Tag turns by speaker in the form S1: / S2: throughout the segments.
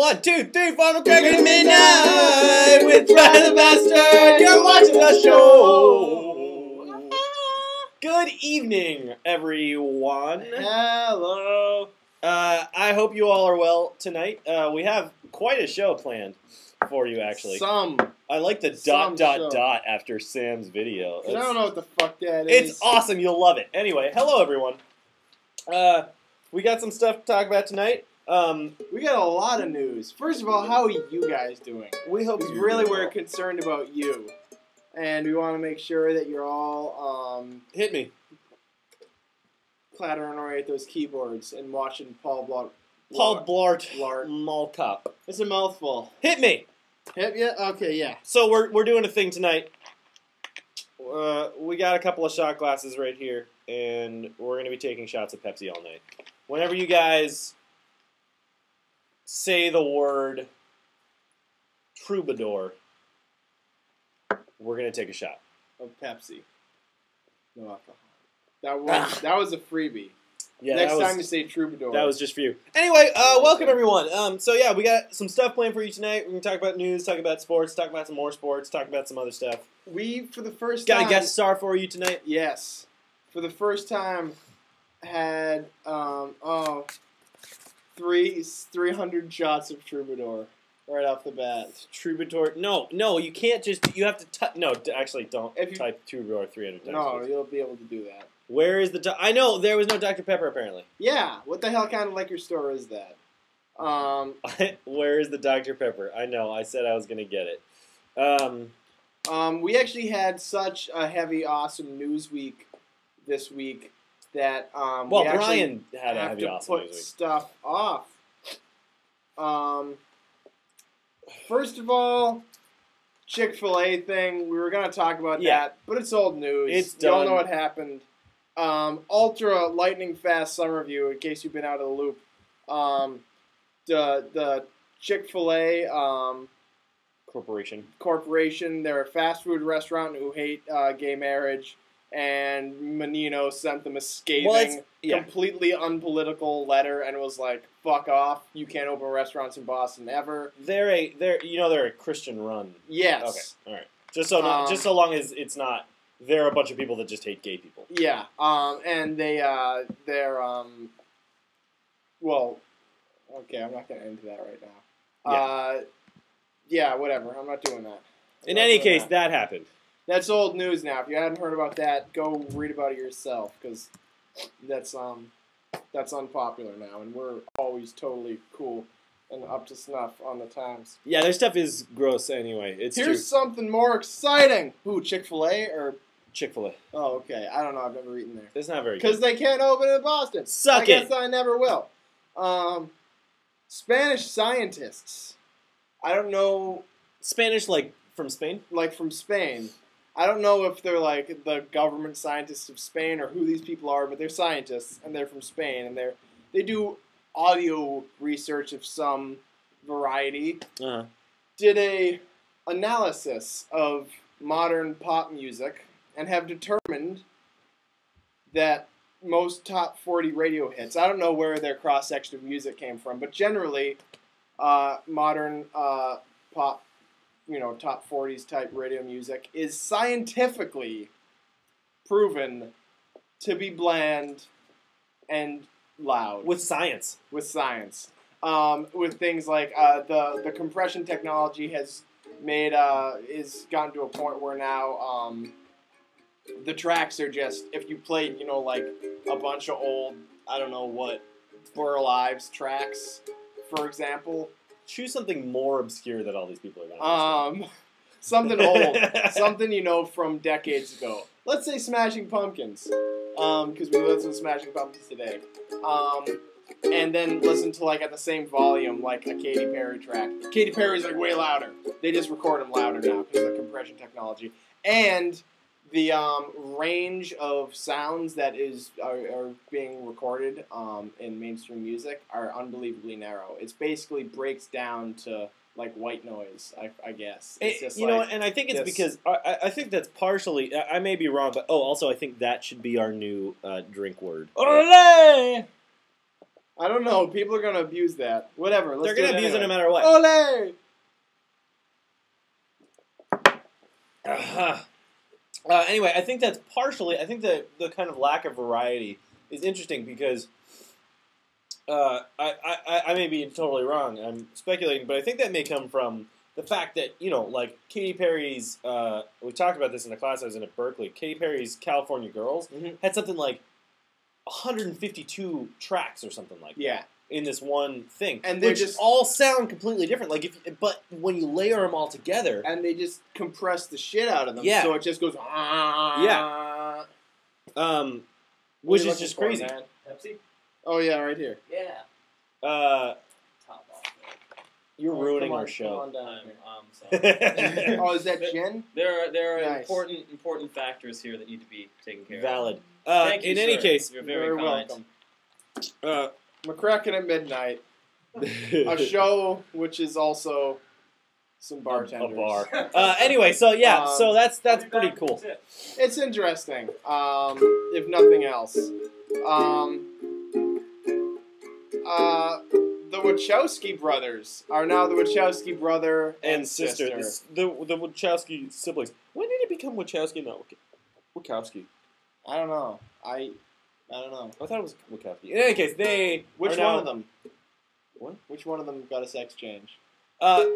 S1: 1, 2, 3, 4, McCrackenatMidnight with Brian the Bassturd. You're watching the show. Good evening, everyone.
S2: Hello.
S1: I hope you all are well tonight. We have quite a show planned for you, actually. I like the dot after Sam's video.
S2: I don't know what the fuck that is.
S1: It's awesome. You'll love it. Anyway, hello, everyone. We got some stuff to talk about tonight.
S2: We got a lot of news. First of all, how are you guys doing?
S1: We hope
S2: Because really we're concerned about you. And we want to make sure that you're all
S1: hit me.
S2: Clattering away at those keyboards and watching Paul
S1: Blart Mall Cop.
S2: It's a mouthful.
S1: Hit me.
S2: Hit ya? Okay, yeah.
S1: So we're doing a thing tonight. We got a couple of shot glasses right here, and we're going to be taking shots of Pepsi all night. Whenever you guys say the word troubadour, we're going to take a shot.
S2: Of Pepsi. No alcohol. That was a freebie.
S1: Yeah,
S2: Next time you say troubadour.
S1: That was just for you. Anyway, welcome everyone. So yeah, we got some stuff planned for you tonight. We're going to talk about news, talk about sports, talk about some more sports, talk about some other stuff.
S2: We, for the first time...
S1: Got a guest star for you tonight?
S2: Yes. For the first time, had 300 shots of troubadour right off the bat.
S1: Troubadour? No, you can't just... You have to type... No, actually, don't type troubadour 300 times.
S2: No, you'll be able to do that.
S1: Where is the... I know, there was no Dr. Pepper, apparently.
S2: Yeah, what the hell kind of liquor store is that?
S1: Where is the Dr. Pepper? I know, I said I was going to get it.
S2: We actually had such a heavy, awesome news week this week that
S1: well, Brian had a heavy, awesome news week.
S2: Stuff off. First of all, Chick-fil-A thing. We were going to talk about that, but it's old news.
S1: It's
S2: done. You all know
S1: done.
S2: what happened. Ultra lightning fast summer view. In case you've been out of the loop, the Chick-fil-A corporation. They're a fast food restaurant who hate gay marriage, and Menino sent them a scathing, completely unpolitical letter and was like, "Fuck off! You can't open restaurants in Boston ever."
S1: They're a Christian run.
S2: Yes.
S1: Okay. All right. Just so long as it's not. They're a bunch of people that just hate gay people.
S2: Yeah. And they're well. Okay, I'm not gonna into that right now. Yeah, whatever. I'm not doing that.
S1: In any case, that happened.
S2: That's old news now. If you hadn't heard about that, go read about it yourself, because that's unpopular now, and we're always totally cool and up to snuff on the times.
S1: Yeah, their stuff is gross anyway.
S2: Here's something more exciting. Ooh, Chick-fil-A or
S1: Chick-fil-A.
S2: Oh, okay. I don't know. I've never eaten there.
S1: It's not very good.
S2: Because they can't open in Boston.
S1: Suck
S2: it. I guess I never will. Spanish scientists. I don't know.
S1: Spanish, like from Spain?
S2: Like from Spain. I don't know if they're like the government scientists of Spain or who these people are, but they're scientists and they're from Spain and they do audio research of some variety. Did a analysis of modern pop music and have determined that most top 40 radio hits. I don't know where their cross-section of music came from, but generally, modern pop, top 40s type radio music is scientifically proven to be bland and loud.
S1: With science.
S2: With science. With things like the compression technology has gotten to a point where now the tracks are just, if you played, like a bunch of old, I don't know what, Burl Ives tracks, for example.
S1: Choose something more obscure that all these people are going to
S2: something old. Something, from decades ago. Let's say Smashing Pumpkins. Because we listen to Smashing Pumpkins today. And then listen to, like, at the same volume, like a Katy Perry track. Katy Perry's, like, way louder. They just record them louder now because of the compression technology. And the range of sounds that are being recorded in mainstream music are unbelievably narrow. It basically breaks down to like white noise, I guess. It's just
S1: and I think it's because I think that's partially. I may be wrong, but also I think that should be our new drink word.
S2: Olé! I don't know. People are gonna abuse that. Whatever.
S1: They're gonna abuse it no matter what.
S2: Ole!
S1: Anyway, I think that's partially. I think that the kind of lack of variety is interesting because I may be totally wrong. I'm speculating, but I think that may come from the fact that like Katy Perry's. We talked about this in the class I was in at Berkeley. Katy Perry's "California Girls" had something like 152 tracks or something like that. In this one thing, and they just all sound completely different. Like but when you layer them all together,
S2: and they just compress the shit out of them, so it just goes.
S1: Which is just crazy.
S3: Pepsi?
S2: Oh yeah, right here.
S3: Yeah.
S1: Top off. You're ruining our show.
S3: Sorry.
S2: Oh, is that Jen?
S3: There are important factors here that need to be taken care of.
S1: Valid.
S3: Thank you,
S1: in any case,
S3: you're very kind.
S2: Welcome. McCracken at Midnight, a show which is also some bartenders.
S1: A bar. Anyway, so yeah, so that's pretty cool.
S2: It's interesting, if nothing else. The Wachowski brothers are now the Wachowski brother and sister.
S1: The Wachowski siblings. When did it become Wachowski? No, Wachowski.
S2: I don't know. I don't know.
S1: I thought it was Wachowski. In any case, they.
S2: Which one of them?
S1: What?
S2: Which one of them got a sex change?
S1: Larry?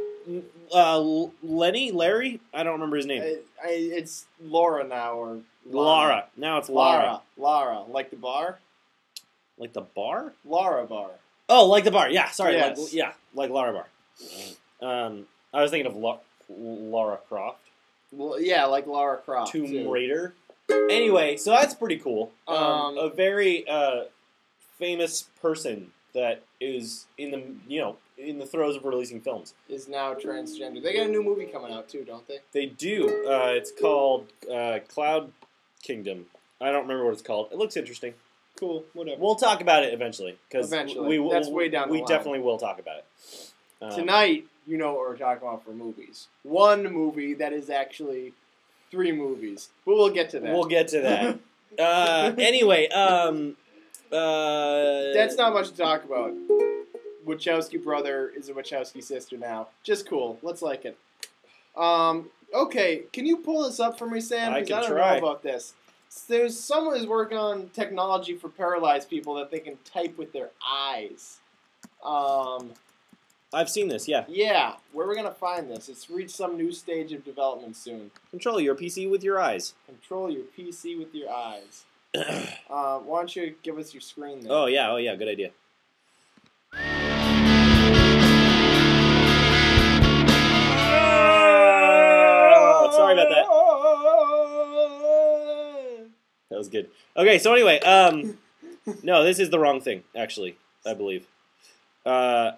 S1: I don't remember his name.
S2: It's Laura now, or
S1: Lara. Now it's Lara.
S2: Lara. Like the bar?
S1: Like the bar?
S2: Lara bar.
S1: Oh, like the bar. Yeah, sorry.
S2: Yes.
S1: Like Lara bar. I was thinking of Lara Croft.
S2: Well, yeah, like Lara Croft.
S1: Tomb Raider. Anyway, so that's pretty cool. A very famous person that is in the throes of releasing films
S2: is now transgender. They got a new movie coming out too, don't they?
S1: They do. It's called Cloud Kingdom. I don't remember what it's called. It looks interesting.
S2: Cool. Whatever.
S1: We'll talk about it eventually.
S2: Eventually. That's way down the line.
S1: We definitely will talk about it.
S2: Tonight, you know what we're talking about for movies. One movie that is actually 3 movies. But we'll get to that.
S1: We'll get to that. Anyway,
S2: that's not much to talk about. Wachowski brother is a Wachowski sister now. Just cool. Let's like it. Okay, can you pull this up for me, Sam?
S1: I can
S2: don't
S1: try.
S2: know about this. There's someone who's working on technology for paralyzed people that they can type with their eyes.
S1: I've seen this, yeah.
S2: Yeah, where are we going to find this? It's reached some new stage of development soon.
S1: Control your PC with your eyes.
S2: Control your PC with your eyes. Why don't you give us your screen there?
S1: Oh, yeah, good idea. Oh, sorry about that. That was good. Okay, so anyway, no, this is the wrong thing, actually, I believe. I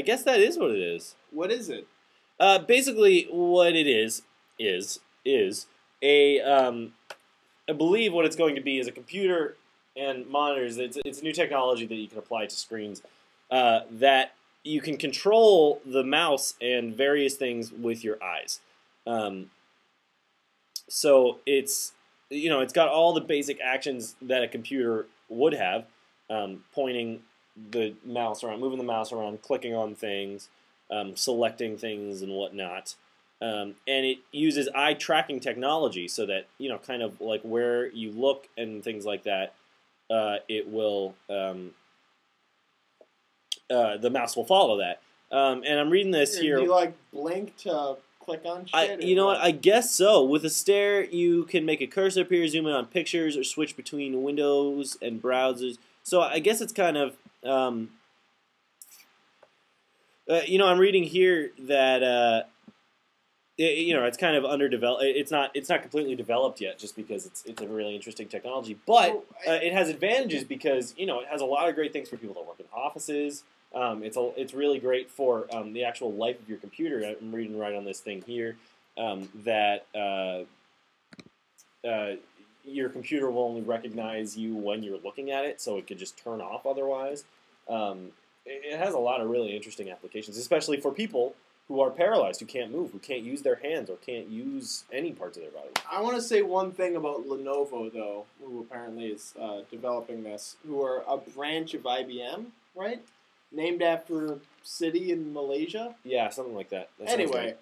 S1: guess that is what it is.
S2: What is it?
S1: Basically, what it is a, I believe what it's going to be is a computer and monitors. It's a new technology that you can apply to screens that you can control the mouse and various things with your eyes. So it's got all the basic actions that a computer would have, pointing the mouse around, moving the mouse around, clicking on things, selecting things and whatnot. And it uses eye tracking technology so that, kind of like where you look and things like that, it will, the mouse will follow that. And I'm reading this here.
S2: Do you blink to click on shit?
S1: You know what? I guess so. With a stare, you can make a cursor appear, zoom in on pictures, or switch between windows and browsers. So I guess it's kind of, I'm reading here that, it's kind of underdeveloped. It's not completely developed yet, just because it's a really interesting technology. But it has advantages because it has a lot of great things for people that work in offices. It's really great for the actual life of your computer. I'm reading right on this thing here that your computer will only recognize you when you're looking at it, so it could just turn off otherwise. It has a lot of really interesting applications, especially for people who are paralyzed, who can't move, who can't use their hands or can't use any parts of their body.
S2: I want to say one thing about Lenovo, though, who apparently is developing this, who are a branch of IBM, right? Named after a city in Malaysia.
S1: Yeah, something like that.
S2: Anyway,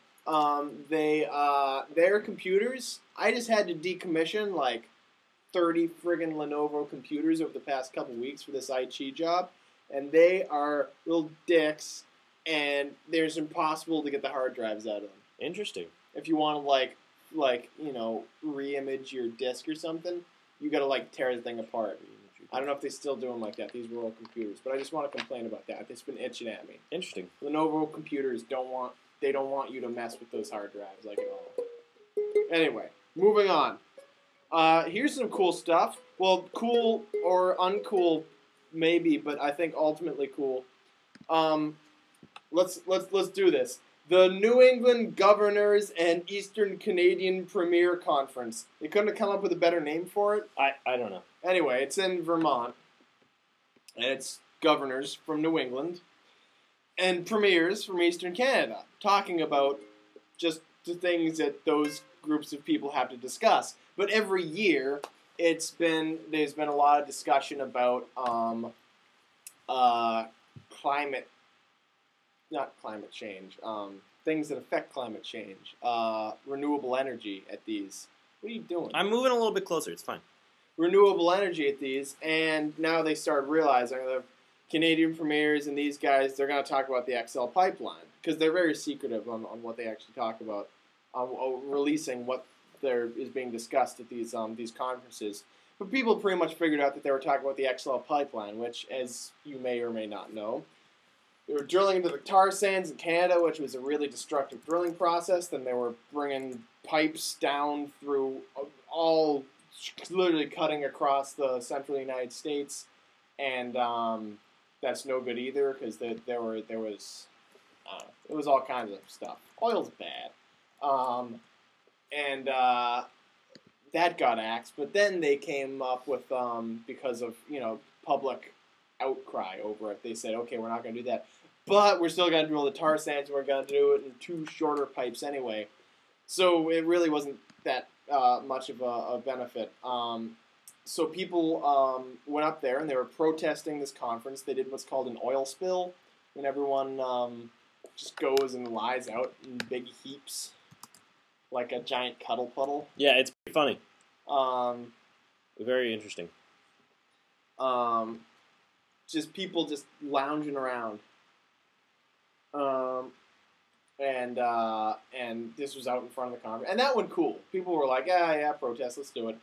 S2: their computers, I just had to decommission like 30 friggin' Lenovo computers over the past couple weeks for this IT job, and they are little dicks, and there's impossible to get the hard drives out of them.
S1: Interesting.
S2: If you want to re-image your disk or something, you got to like tear the thing apart. I don't know if they still do them like that. These were old computers, but I just want to complain about that. It's been itching at me.
S1: Interesting.
S2: Lenovo computers don't want you to mess with those hard drives like at all. Anyway, moving on. Here's some cool stuff. Well, cool or uncool, maybe, but I think ultimately cool. Let's do this. The New England Governors and Eastern Canadian Premier Conference. They couldn't have come up with a better name for it.
S1: I don't know.
S2: Anyway, it's in Vermont, and it's governors from New England and premiers from Eastern Canada talking about just the things that those groups of people have to discuss. But every year, there's been a lot of discussion about things that affect climate change, renewable energy at these. What are you doing?
S1: I'm moving a little bit closer. It's fine.
S2: Renewable energy at these, and now they start realizing the Canadian premiers and these guys, they're going to talk about the XL pipeline because they're very secretive on what they actually talk about, releasing what is being discussed at these conferences. But people pretty much figured out that they were talking about the XL pipeline, which, as you may or may not know, they were drilling into the tar sands in Canada, which was a really destructive drilling process. Then they were bringing pipes down through all, literally cutting across the central United States, and that's no good either because it was all kinds of stuff. Oil's bad, and that got axed. But then they came up with because of public outcry over it. They said, okay, we're not going to do that, but we're still going to drill the tar sands. And we're going to do it in 2 shorter pipes anyway. So it really wasn't that much of a benefit. So people went up there and they were protesting this conference. They did what's called an oil spill, when everyone just goes and lies out in big heaps, like a giant cuddle puddle.
S1: Yeah, it's pretty funny. Very interesting.
S2: Just people just lounging around. And this was out in front of the conference. And that went cool. People were like, yeah, protest, let's do it.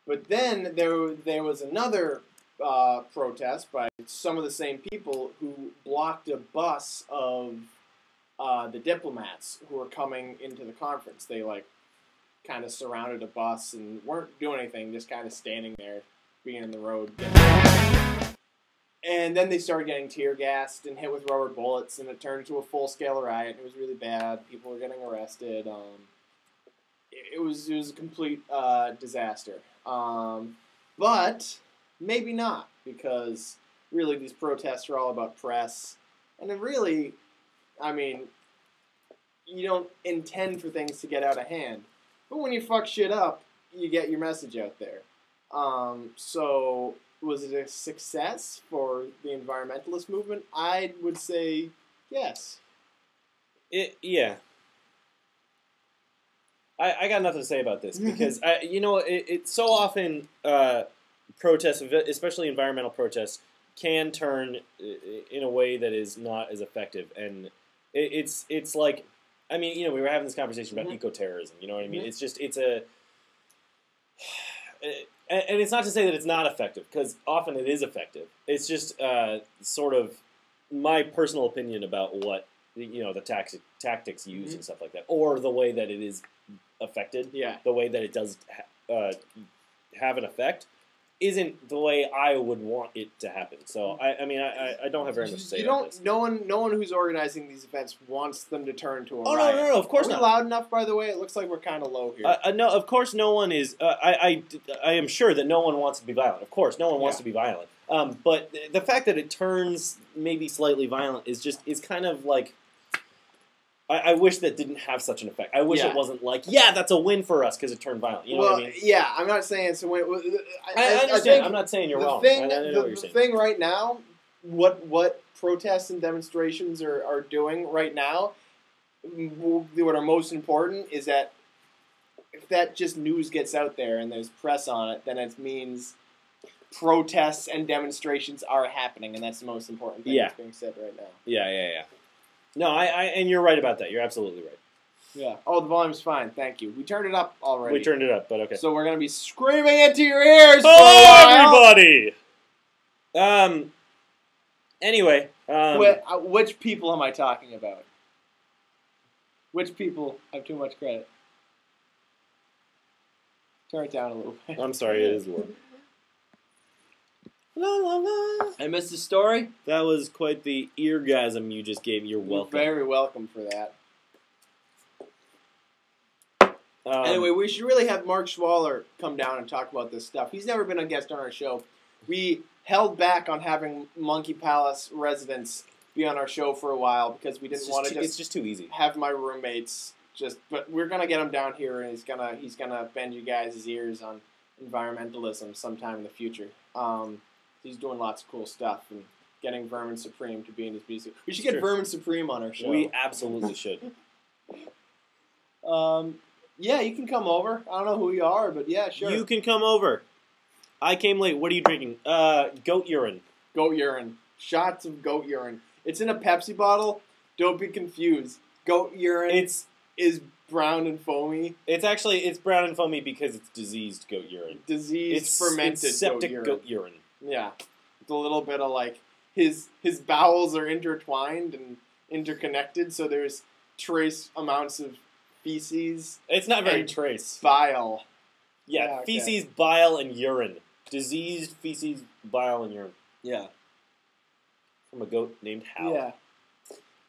S2: But then there was another protest by some of the same people who blocked a bus of the diplomats who were coming into the conference. They kind of surrounded a bus and weren't doing anything, just kind of standing there, being in the road. And then they started getting tear gassed and hit with rubber bullets, and it turned into a full-scale riot. It was really bad. People were getting arrested. It was a complete disaster. But maybe not, because really these protests are all about press. And it really, you don't intend for things to get out of hand. But when you fuck shit up, you get your message out there. So was it a success for the environmentalist movement? I would say yes.
S1: Yeah. I got nothing to say about this because it's so often protests, especially environmental protests, can turn in a way that is not as effective, and it's like, we were having this conversation about eco-terrorism. You know what I mean?
S2: Mm-hmm.
S1: And it's not to say that it's not effective, because often it is effective. It's just sort of my personal opinion about what the tactics used and stuff like that, or the way that it is affected.
S2: Yeah. The
S1: way that it does have an effect isn't the way I would want it to happen. So I don't have very much to say about this.
S2: No one who's organizing these events wants them to turn to a
S1: riot.
S2: riot.
S1: No, of course not.
S2: Are we loud enough, by the way? It looks like we're kind of low here.
S1: No, of course no one is. I am sure that no one wants to be violent. Of course, no one wants to be violent. But the fact that it turns maybe slightly violent is kind of like, I wish that didn't have such an effect. I wish it wasn't like, yeah, that's a win for us because it turned violent. You know what I mean?
S2: Yeah, I'm not saying it's a win.
S1: I understand. I'm not saying you're wrong. I know what you're saying.
S2: The thing right now, what protests and demonstrations are doing right now, what are most important is that if that just news gets out there and there's press on it, then it means protests and demonstrations are happening, and that's the most important thing that's being said right now.
S1: Yeah. No, and you're right about that. You're absolutely right.
S2: Yeah. Oh, the volume's fine. Thank you. We turned it up already.
S1: We turned it up, but okay.
S2: So we're going to be screaming into your ears for a
S1: while. Everybody! Anyway.
S2: Which people am I talking about? Which people have too much credit? Turn it down a little bit.
S1: I'm sorry, it is low. La la la.
S3: I missed the story.
S1: That was quite the eargasm you just gave. You're welcome.
S2: You're very welcome for that. Anyway, we should really have Mark Schwaller come down and talk about this stuff. He's never been a guest on our show. We held back on having Monkey Palace residents be on our show for a while because we didn't want to
S1: it's just too easy.
S2: Have my roommates but we're gonna get him down here and he's gonna bend you guys' ears on environmentalism sometime in the future. He's doing lots of cool stuff and getting Vermin Supreme to be in his music. We should get Vermin Supreme on our show.
S1: We absolutely should.
S2: Yeah, you can come over. I don't know who you are, but yeah, sure.
S1: You can come over. I came late. What are you drinking? Goat urine.
S2: Goat urine. Shots of goat urine. It's in a Pepsi bottle. Don't be confused. Goat urine is brown and foamy.
S1: It's brown and foamy because it's diseased goat urine.
S2: Fermented
S1: septic goat urine.
S2: Yeah. With a little bit of like his bowels are intertwined and interconnected, so there's trace amounts of feces.
S1: It's not very trace.
S2: Bile.
S1: Yeah, okay. Feces, bile, and urine. Diseased feces, bile, and urine.
S2: Yeah.
S1: From a goat named Hal.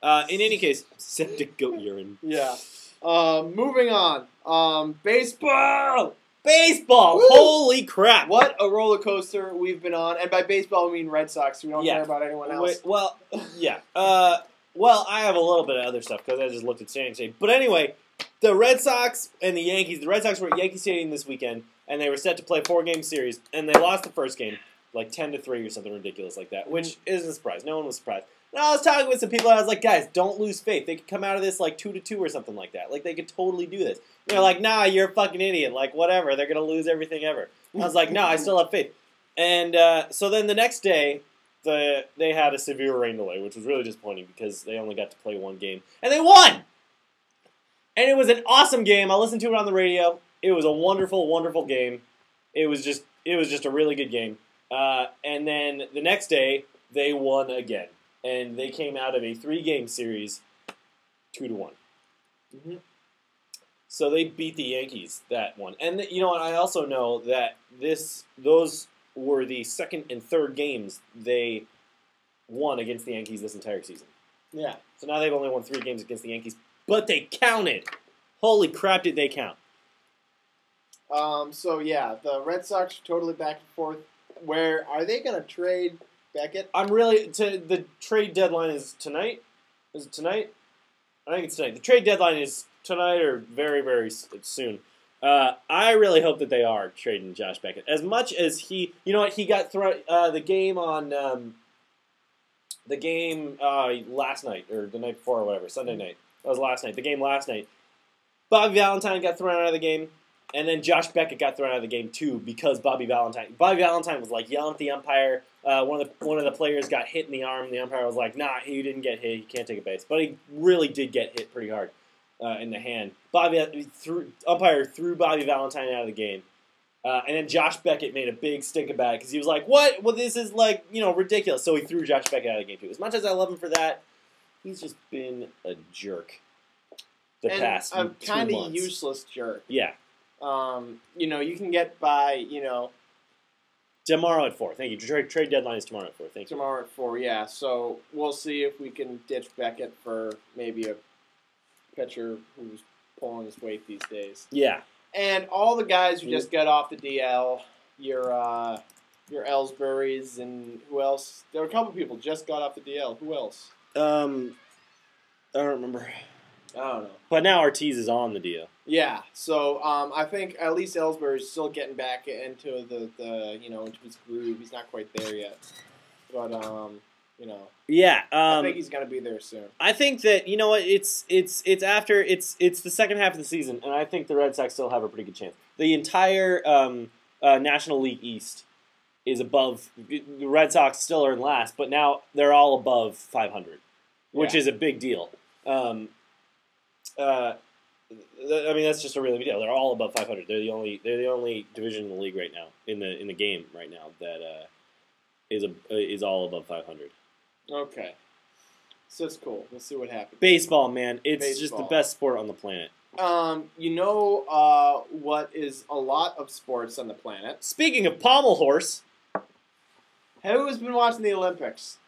S2: Yeah.
S1: In any case, septic goat urine.
S2: Yeah. Moving on. Baseball!
S1: Baseball! Woo! Holy crap!
S2: What a roller coaster we've been on. And by baseball, we mean Red Sox. We don't care about anyone else.
S1: Well, yeah. Well, I have a little bit of other stuff because I just looked at standing shape. But anyway, the Red Sox and the Yankees. The Red Sox were at Yankee Stadium this weekend, and they were set to play a 4-game series, and they lost the first game, like 10-3 or something ridiculous like that, which isn't a surprise. No one was surprised. And I was talking with some people, and I was like, guys, don't lose faith. They could come out of this like 2-2 or something like that. Like, they could totally do this. And they're like, nah, you're a fucking idiot. Like, whatever. They're going to lose everything ever. I was like, no, I still have faith. And so then the next day, they had a severe rain delay, which was really disappointing because they only got to play 1 game. And they won! And it was an awesome game. I listened to it on the radio. It was a wonderful, wonderful game. It was just a really good game. And then the next day, they won again. And they came out of a 3-game series 2-1. Mm-hmm. So they beat the Yankees that one. And you know what? I also know that those were the second and third games they won against the Yankees this entire season.
S2: Yeah.
S1: So now they've only won 3 games against the Yankees, but they counted. Holy crap, did they count?
S2: So yeah, the Red Sox are totally back and forth. Where are they going to trade Beckett?
S1: The trade deadline is tonight. Is it tonight? I think it's tonight. The trade deadline is tonight or very, very soon. I really hope that they are trading Josh Beckett. As much as he got thrown the game on last night or the night before or whatever, Sunday night. That was last night. The game last night. Bobby Valentine got thrown out of the game, and then Josh Beckett got thrown out of the game too because Bobby Valentine was like yelling at the umpire. One of the players got hit in the arm. And the umpire was like, "Nah, he didn't get hit. He can't take a base." But he really did get hit pretty hard in the hand. Umpire threw Bobby Valentine out of the game, and then Josh Beckett made a big stink about it because he was like, "What? Well, this is like ridiculous." So he threw Josh Beckett out of the game too. As much as I love him for that, he's just been a jerk. The past 2 months. A kind of
S2: useless jerk.
S1: Yeah.
S2: You can get by,
S1: Tomorrow at 4. Thank you. Trade deadline is tomorrow at 4. Thank you.
S2: Tomorrow at 4, yeah. So we'll see if we can ditch Beckett for maybe a pitcher who's pulling his weight these days.
S1: Yeah.
S2: And all the guys who just got off the DL, your Ellsbury's and who else? There were a couple people just got off the DL. Who else?
S1: I don't remember.
S2: I don't know.
S1: But now Ortiz is on the deal.
S2: Yeah, so I think at least Ellsbury's still getting back into the into his groove. He's not quite there yet, but
S1: Yeah,
S2: I think he's gonna be there soon.
S1: I think that you know what it's the second half of the season, and I think the Red Sox still have a pretty good chance. The entire National League East is above. The Red Sox still are in last, but now they're all above 500, which is a big deal. I mean, that's just a really big deal. They're all above 500. They're the only division in the league right now in the game right now that is all above 500.
S2: Okay, so it's cool. We'll see what happens.
S1: Baseball, man, it's just the best sport on the planet.
S2: What is a lot of sports on the planet?
S1: Speaking of pommel horse,
S2: who's been watching the Olympics?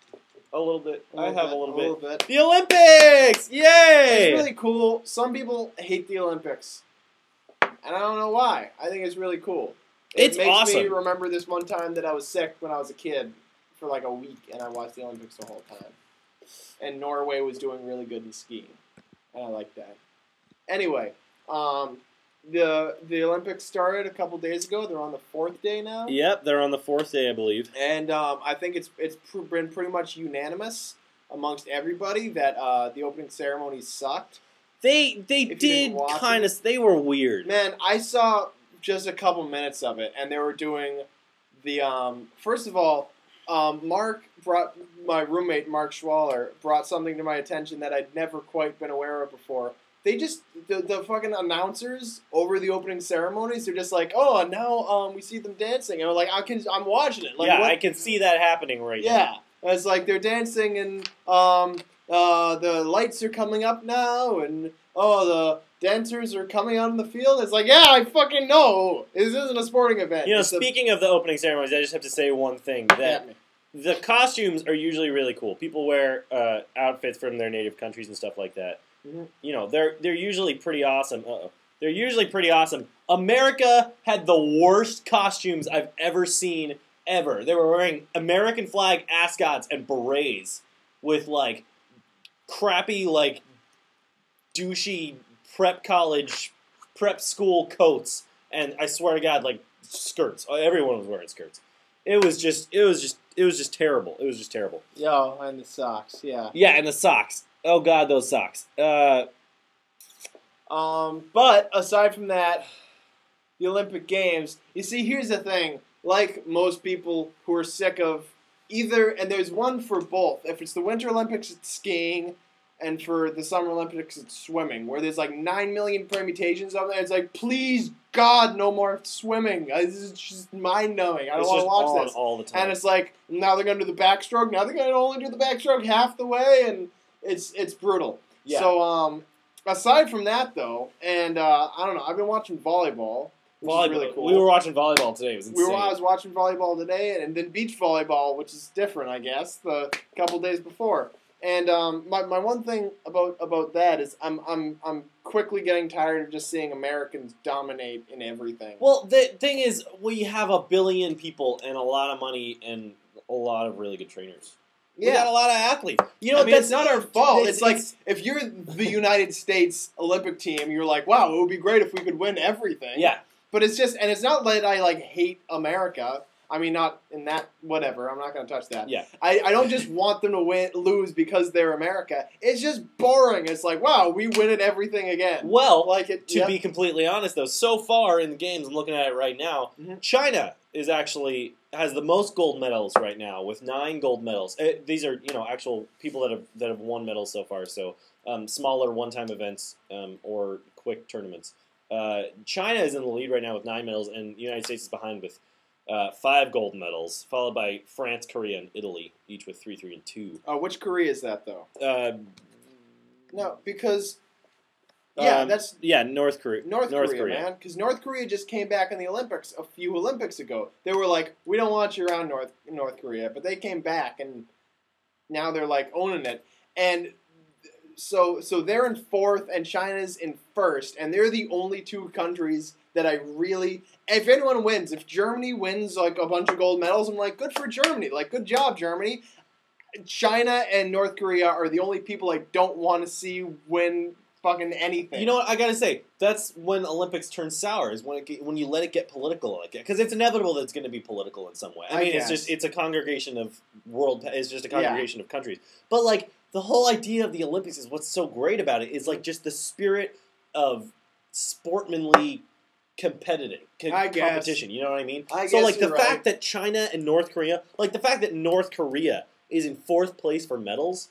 S1: A little bit.
S2: A little bit.
S1: The Olympics! Yay!
S2: It's really cool. Some people hate the Olympics, and I don't know why. I think it's really cool.
S1: It's awesome.
S2: It makes me remember this one time that I was sick when I was a kid for like a week, and I watched the Olympics the whole time. And Norway was doing really good in skiing, and I liked that. Anyway, the Olympics started a couple days ago. They're on the 4th day now.
S1: Yep, they're on the 4th day, I believe.
S2: And I think it's been pretty much unanimous amongst everybody that the opening ceremony sucked.
S1: They did kind of. They were weird.
S2: Man, I saw just a couple minutes of it, and they were doing the. First of all, my roommate Mark Schwaller brought something to my attention that I'd never quite been aware of before. They just the fucking announcers over the opening ceremonies. They're just like, oh, and now we see them dancing, and I'm like, I'm watching it. Like,
S1: yeah,
S2: what?
S1: I can see that happening right now.
S2: Yeah, it's like they're dancing, and the lights are coming up now, and the dancers are coming out in the field. It's like, yeah, I fucking know. This isn't a sporting event.
S1: You know, speaking of the opening ceremonies, I just have to say one thing that the costumes are usually really cool. People wear outfits from their native countries and stuff like that. Mm-hmm. You know, they're usually pretty awesome. They're usually pretty awesome. America had the worst costumes I've ever seen, ever. They were wearing American flag ascots and berets with, like, crappy, like, douchey prep school coats. And I swear to God, like, skirts. Everyone was wearing skirts. It was just terrible. It was just terrible.
S2: Yo, and the socks, yeah.
S1: Yeah, and the socks. Oh God, those socks.
S2: But aside from that, the Olympic Games. You see, here's the thing. Like most people who are sick of either, and there's one for both. If it's the Winter Olympics, it's skiing, and for the Summer Olympics, it's swimming. Where there's like 9 million permutations of it. It's like, please God, no more swimming. This is just mind numbing. I don't want to watch this
S1: all the time.
S2: And it's like now they're going to do the backstroke. Now they're going to only do the backstroke half the way, and it's brutal. Yeah. So aside from that though, and I don't know, I've been watching volleyball. Which is really cool.
S1: We were watching volleyball today. It was insane.
S2: I was watching volleyball today, and then beach volleyball, which is different, I guess, the couple days before. And my one thing about that is I'm quickly getting tired of just seeing Americans dominate in everything.
S1: Well, the thing is, we have 1 billion people and a lot of money and a lot of really good trainers. We got a lot of athletes. You know,
S2: that's not our fault. It's like if you're the United States Olympic team, you're like, wow, it would be great if we could win everything.
S1: Yeah.
S2: But it's just, and it's not that I like hate America. I mean, not in that, whatever. I'm not going to touch that.
S1: Yeah.
S2: I don't just want them to lose because they're America. It's just boring. It's like, wow, we win at everything again.
S1: Well, to be completely honest, though, so far in the games, I'm looking at it right now, China has the most gold medals right now with 9 gold medals. These are, actual people that have won medals so far, so smaller one-time events or quick tournaments. China is in the lead right now with 9 medals, and the United States is behind with 5 gold medals, followed by France, Korea, and Italy, each with 3, 3, and 2.
S2: Which Korea is that, though? No, because...
S1: North Korea.
S2: North Korea, man. Because North Korea just came back in the Olympics a few Olympics ago. They were like, we don't want you around North Korea. But they came back, and now they're, like, owning it. And so they're in 4th, and China's in 1st. And they're the only 2 countries that I really... If anyone wins, if Germany wins, like, a bunch of gold medals, I'm like, good for Germany. Like, good job, Germany. China and North Korea are the only people I don't want to see win fucking anything.
S1: You know what I gotta say? That's when Olympics turn sour. Is when you let it get political like it, because it's inevitable that it's going to be political in some way. I mean, it's a congregation of It's just a congregation of countries. But like the whole idea of the Olympics is what's so great about it is like just the spirit of sportsmanly competition. You know what I mean? So like the fact that China and North Korea, like the fact that North Korea is in 4th place for medals,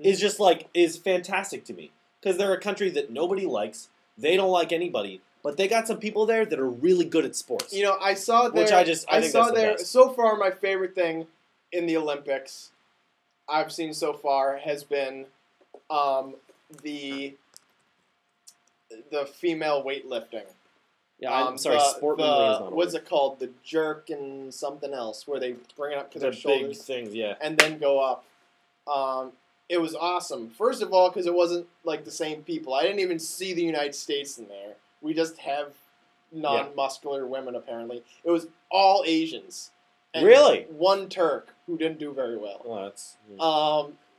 S1: is just like is fantastic to me. Because they're a country that nobody likes. They don't like anybody. But they got some people there that are really good at sports.
S2: You know, I saw there...
S1: Which I think that's the best.
S2: So far, my favorite thing in the Olympics I've seen so far has been the female weightlifting.
S1: Yeah, I'm sorry, sportmanly is not
S2: what's it called? The jerk and something else, where they bring it up to their shoulders.
S1: Big things, yeah.
S2: And then go up. It was awesome. First of all, because it wasn't like the same people. I didn't even see the United States in there. We just have non-muscular women, apparently. It was all Asians. And
S1: really?
S2: One Turk who didn't do very well.
S1: Oh, that's...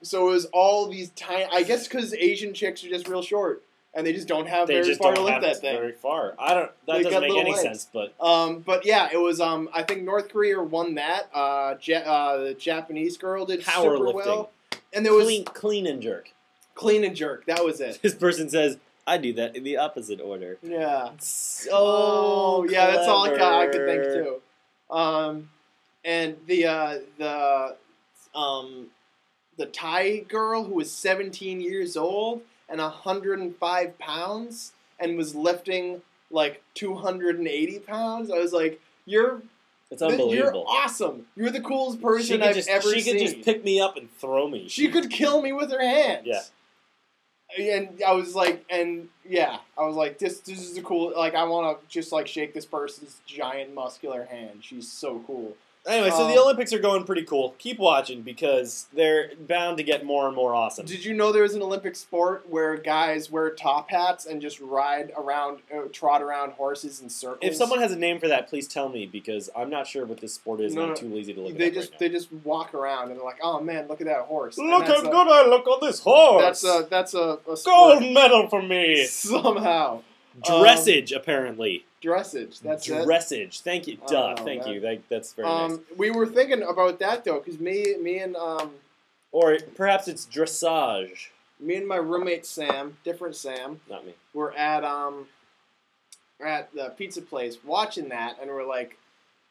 S2: So it was all these tiny... I guess because Asian chicks are just real short. And they just don't have very far to lift that thing.
S1: Very far. That doesn't make any sense, but...
S2: But yeah, it was... I think North Korea won that. The Japanese girl did super well. And there was
S1: clean and jerk.
S2: Clean and jerk. That was it.
S1: This person says, I do that in the opposite order.
S2: Yeah.
S1: So
S2: yeah, that's all I could think too. And the Thai girl who was 17 years old and 105 pounds and was lifting like 280 pounds. I was like, it's unbelievable. You're awesome. You're the coolest person I've ever seen.
S1: She could just pick me up and throw me.
S2: She could kill me with her hands.
S1: Yeah.
S2: And I was like, this is the cool. Like, I want to just like shake this person's giant muscular hand. She's so cool.
S1: Anyway, so the Olympics are going pretty cool. Keep watching because they're bound to get more and more awesome.
S2: Did you know there was an Olympic sport where guys wear top hats and just ride around, trot around horses in circles?
S1: If someone has a name for that, please tell me because I'm not sure what this sport is and I'm too lazy to look it up
S2: They just walk around and they're like, oh man, look at that horse.
S1: Look how good I look on this horse.
S2: That's a
S1: gold medal for me.
S2: Somehow.
S1: Dressage, apparently.
S2: Dressage. That's
S1: dressage. Thank you. Thank you. That's very nice.
S2: We were thinking about that though, because me and
S1: or perhaps it's dressage.
S2: Me and my roommate Sam, different Sam,
S1: not me.
S2: We're at the pizza place watching that, and we're like,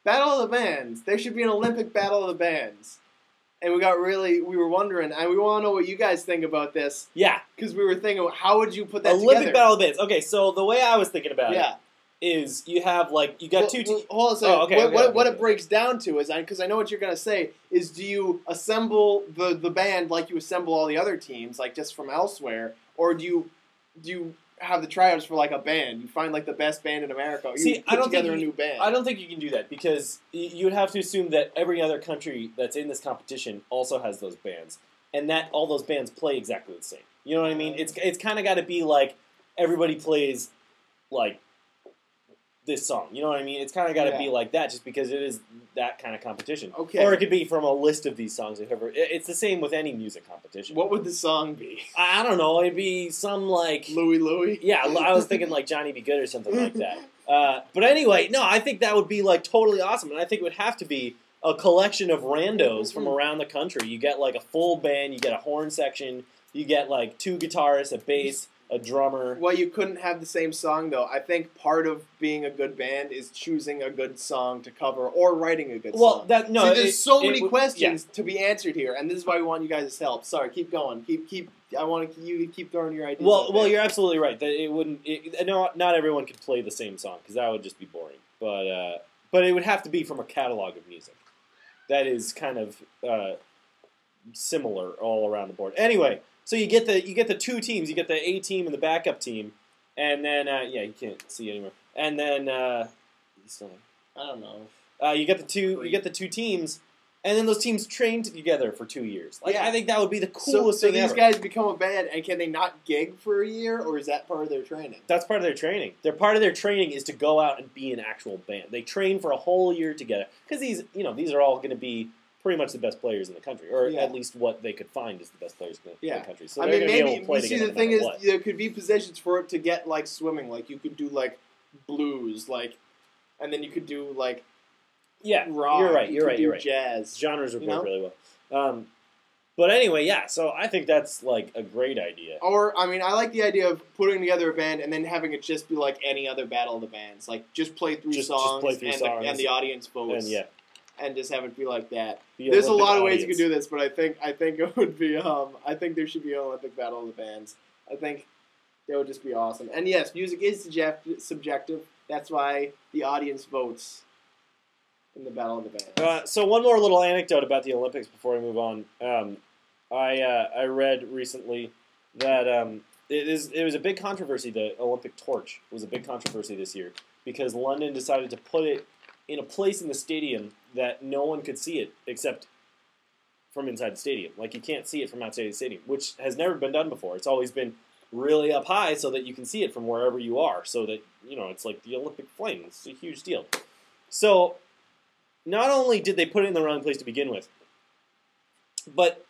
S2: Battle of the Bands. There should be an Olympic Battle of the Bands. And we were wondering, and we want to know what you guys think about this.
S1: Yeah.
S2: Because we were thinking, how would you put that
S1: Olympic
S2: together?
S1: Battle of the Bands. Okay, so the way I was thinking about it is you have, you got two teams.
S2: Hold on a second. What it breaks down to is, because I know what you're going to say, is do you assemble the band like you assemble all the other teams, like just from elsewhere, or do you have the tryouts for like a band? You find like the best band in America. You put together a new band.
S1: I don't think you can do that because you would have to assume that every other country that's in this competition also has those bands, and that all those bands play exactly the same. You know what I mean? It's kind of got to be like everybody plays like this song. You know what I mean? It's kind of got to be like that just because it is that kind of competition.
S2: Okay.
S1: Or it could be from a list of these songs. It's the same with any music competition.
S2: What would the song be?
S1: I don't know. It'd be some like...
S2: Louie?
S1: Yeah, I was thinking like Johnny Be Good or something like that. But anyway, no, I think that would be like totally awesome. And I think it would have to be a collection of randos from around the country. You get like a full band, you get a horn section, you get like 2 guitarists, a bass, a drummer.
S2: Well, you couldn't have the same song, though. I think part of being a good band is choosing a good song to cover or writing a good song. There's so many questions to be answered here, and this is why we want you guys' help. Sorry, keep going. I want you to keep throwing your ideas.
S1: Well, you're absolutely right. That it wouldn't. Not everyone could play the same song because that would just be boring. But it would have to be from a catalog of music that is kind of similar all around the board. Anyway. So you get the 2 teams. You get the A team and the backup team, and then you can't see anymore. And then
S2: I don't know.
S1: You get the 2 teams, and then those teams train together for 2 years. I think that would be the coolest thing ever.
S2: So these guys become a band, and can they not gig for a year, or is that part of their training?
S1: That's part of their training. Part of their training is to go out and be an actual band. They train for a whole year together because these are all going to be pretty much the best players in the country, or
S2: Yeah.
S1: at least what they could find is the best players in the country. So
S2: I
S1: they're
S2: mean,
S1: going to be able
S2: maybe
S1: to play
S2: you see
S1: together
S2: the
S1: no
S2: thing
S1: matter
S2: is
S1: what.
S2: there could be positions for it to get like swimming, like you could do like blues, like, and then you could do like rock.
S1: You're right.
S2: you
S1: You're
S2: could
S1: right.
S2: do
S1: You're right.
S2: Jazz.
S1: Genres would
S2: you
S1: work
S2: know?
S1: really well. But anyway, yeah. So I think that's like a great idea.
S2: Or, I mean, I like the idea of putting together a band and then having it just be like any other Battle of the Bands. Like, just play three songs,
S1: play three
S2: and,
S1: songs.
S2: and the audience votes.
S1: And
S2: And just have it be like that.
S1: The
S2: There's a
S1: Olympic
S2: lot of ways you
S1: audience.
S2: could do this, but I think it would be, I think there should be an Olympic Battle of the Bands. I think that would just be awesome. And yes, music is subjective. That's why the audience votes in the Battle of the Bands.
S1: So one more little anecdote about the Olympics before we move on. I read recently that it was a big controversy. The Olympic torch was a big controversy this year because London decided to put it in a place in the stadium that no one could see it except from inside the stadium. Like, you can't see it from outside the stadium, which has never been done before. It's always been really up high so that you can see it from wherever you are, so that, it's like the Olympic flame. It's a huge deal. So, not only did they put it in the wrong place to begin with, but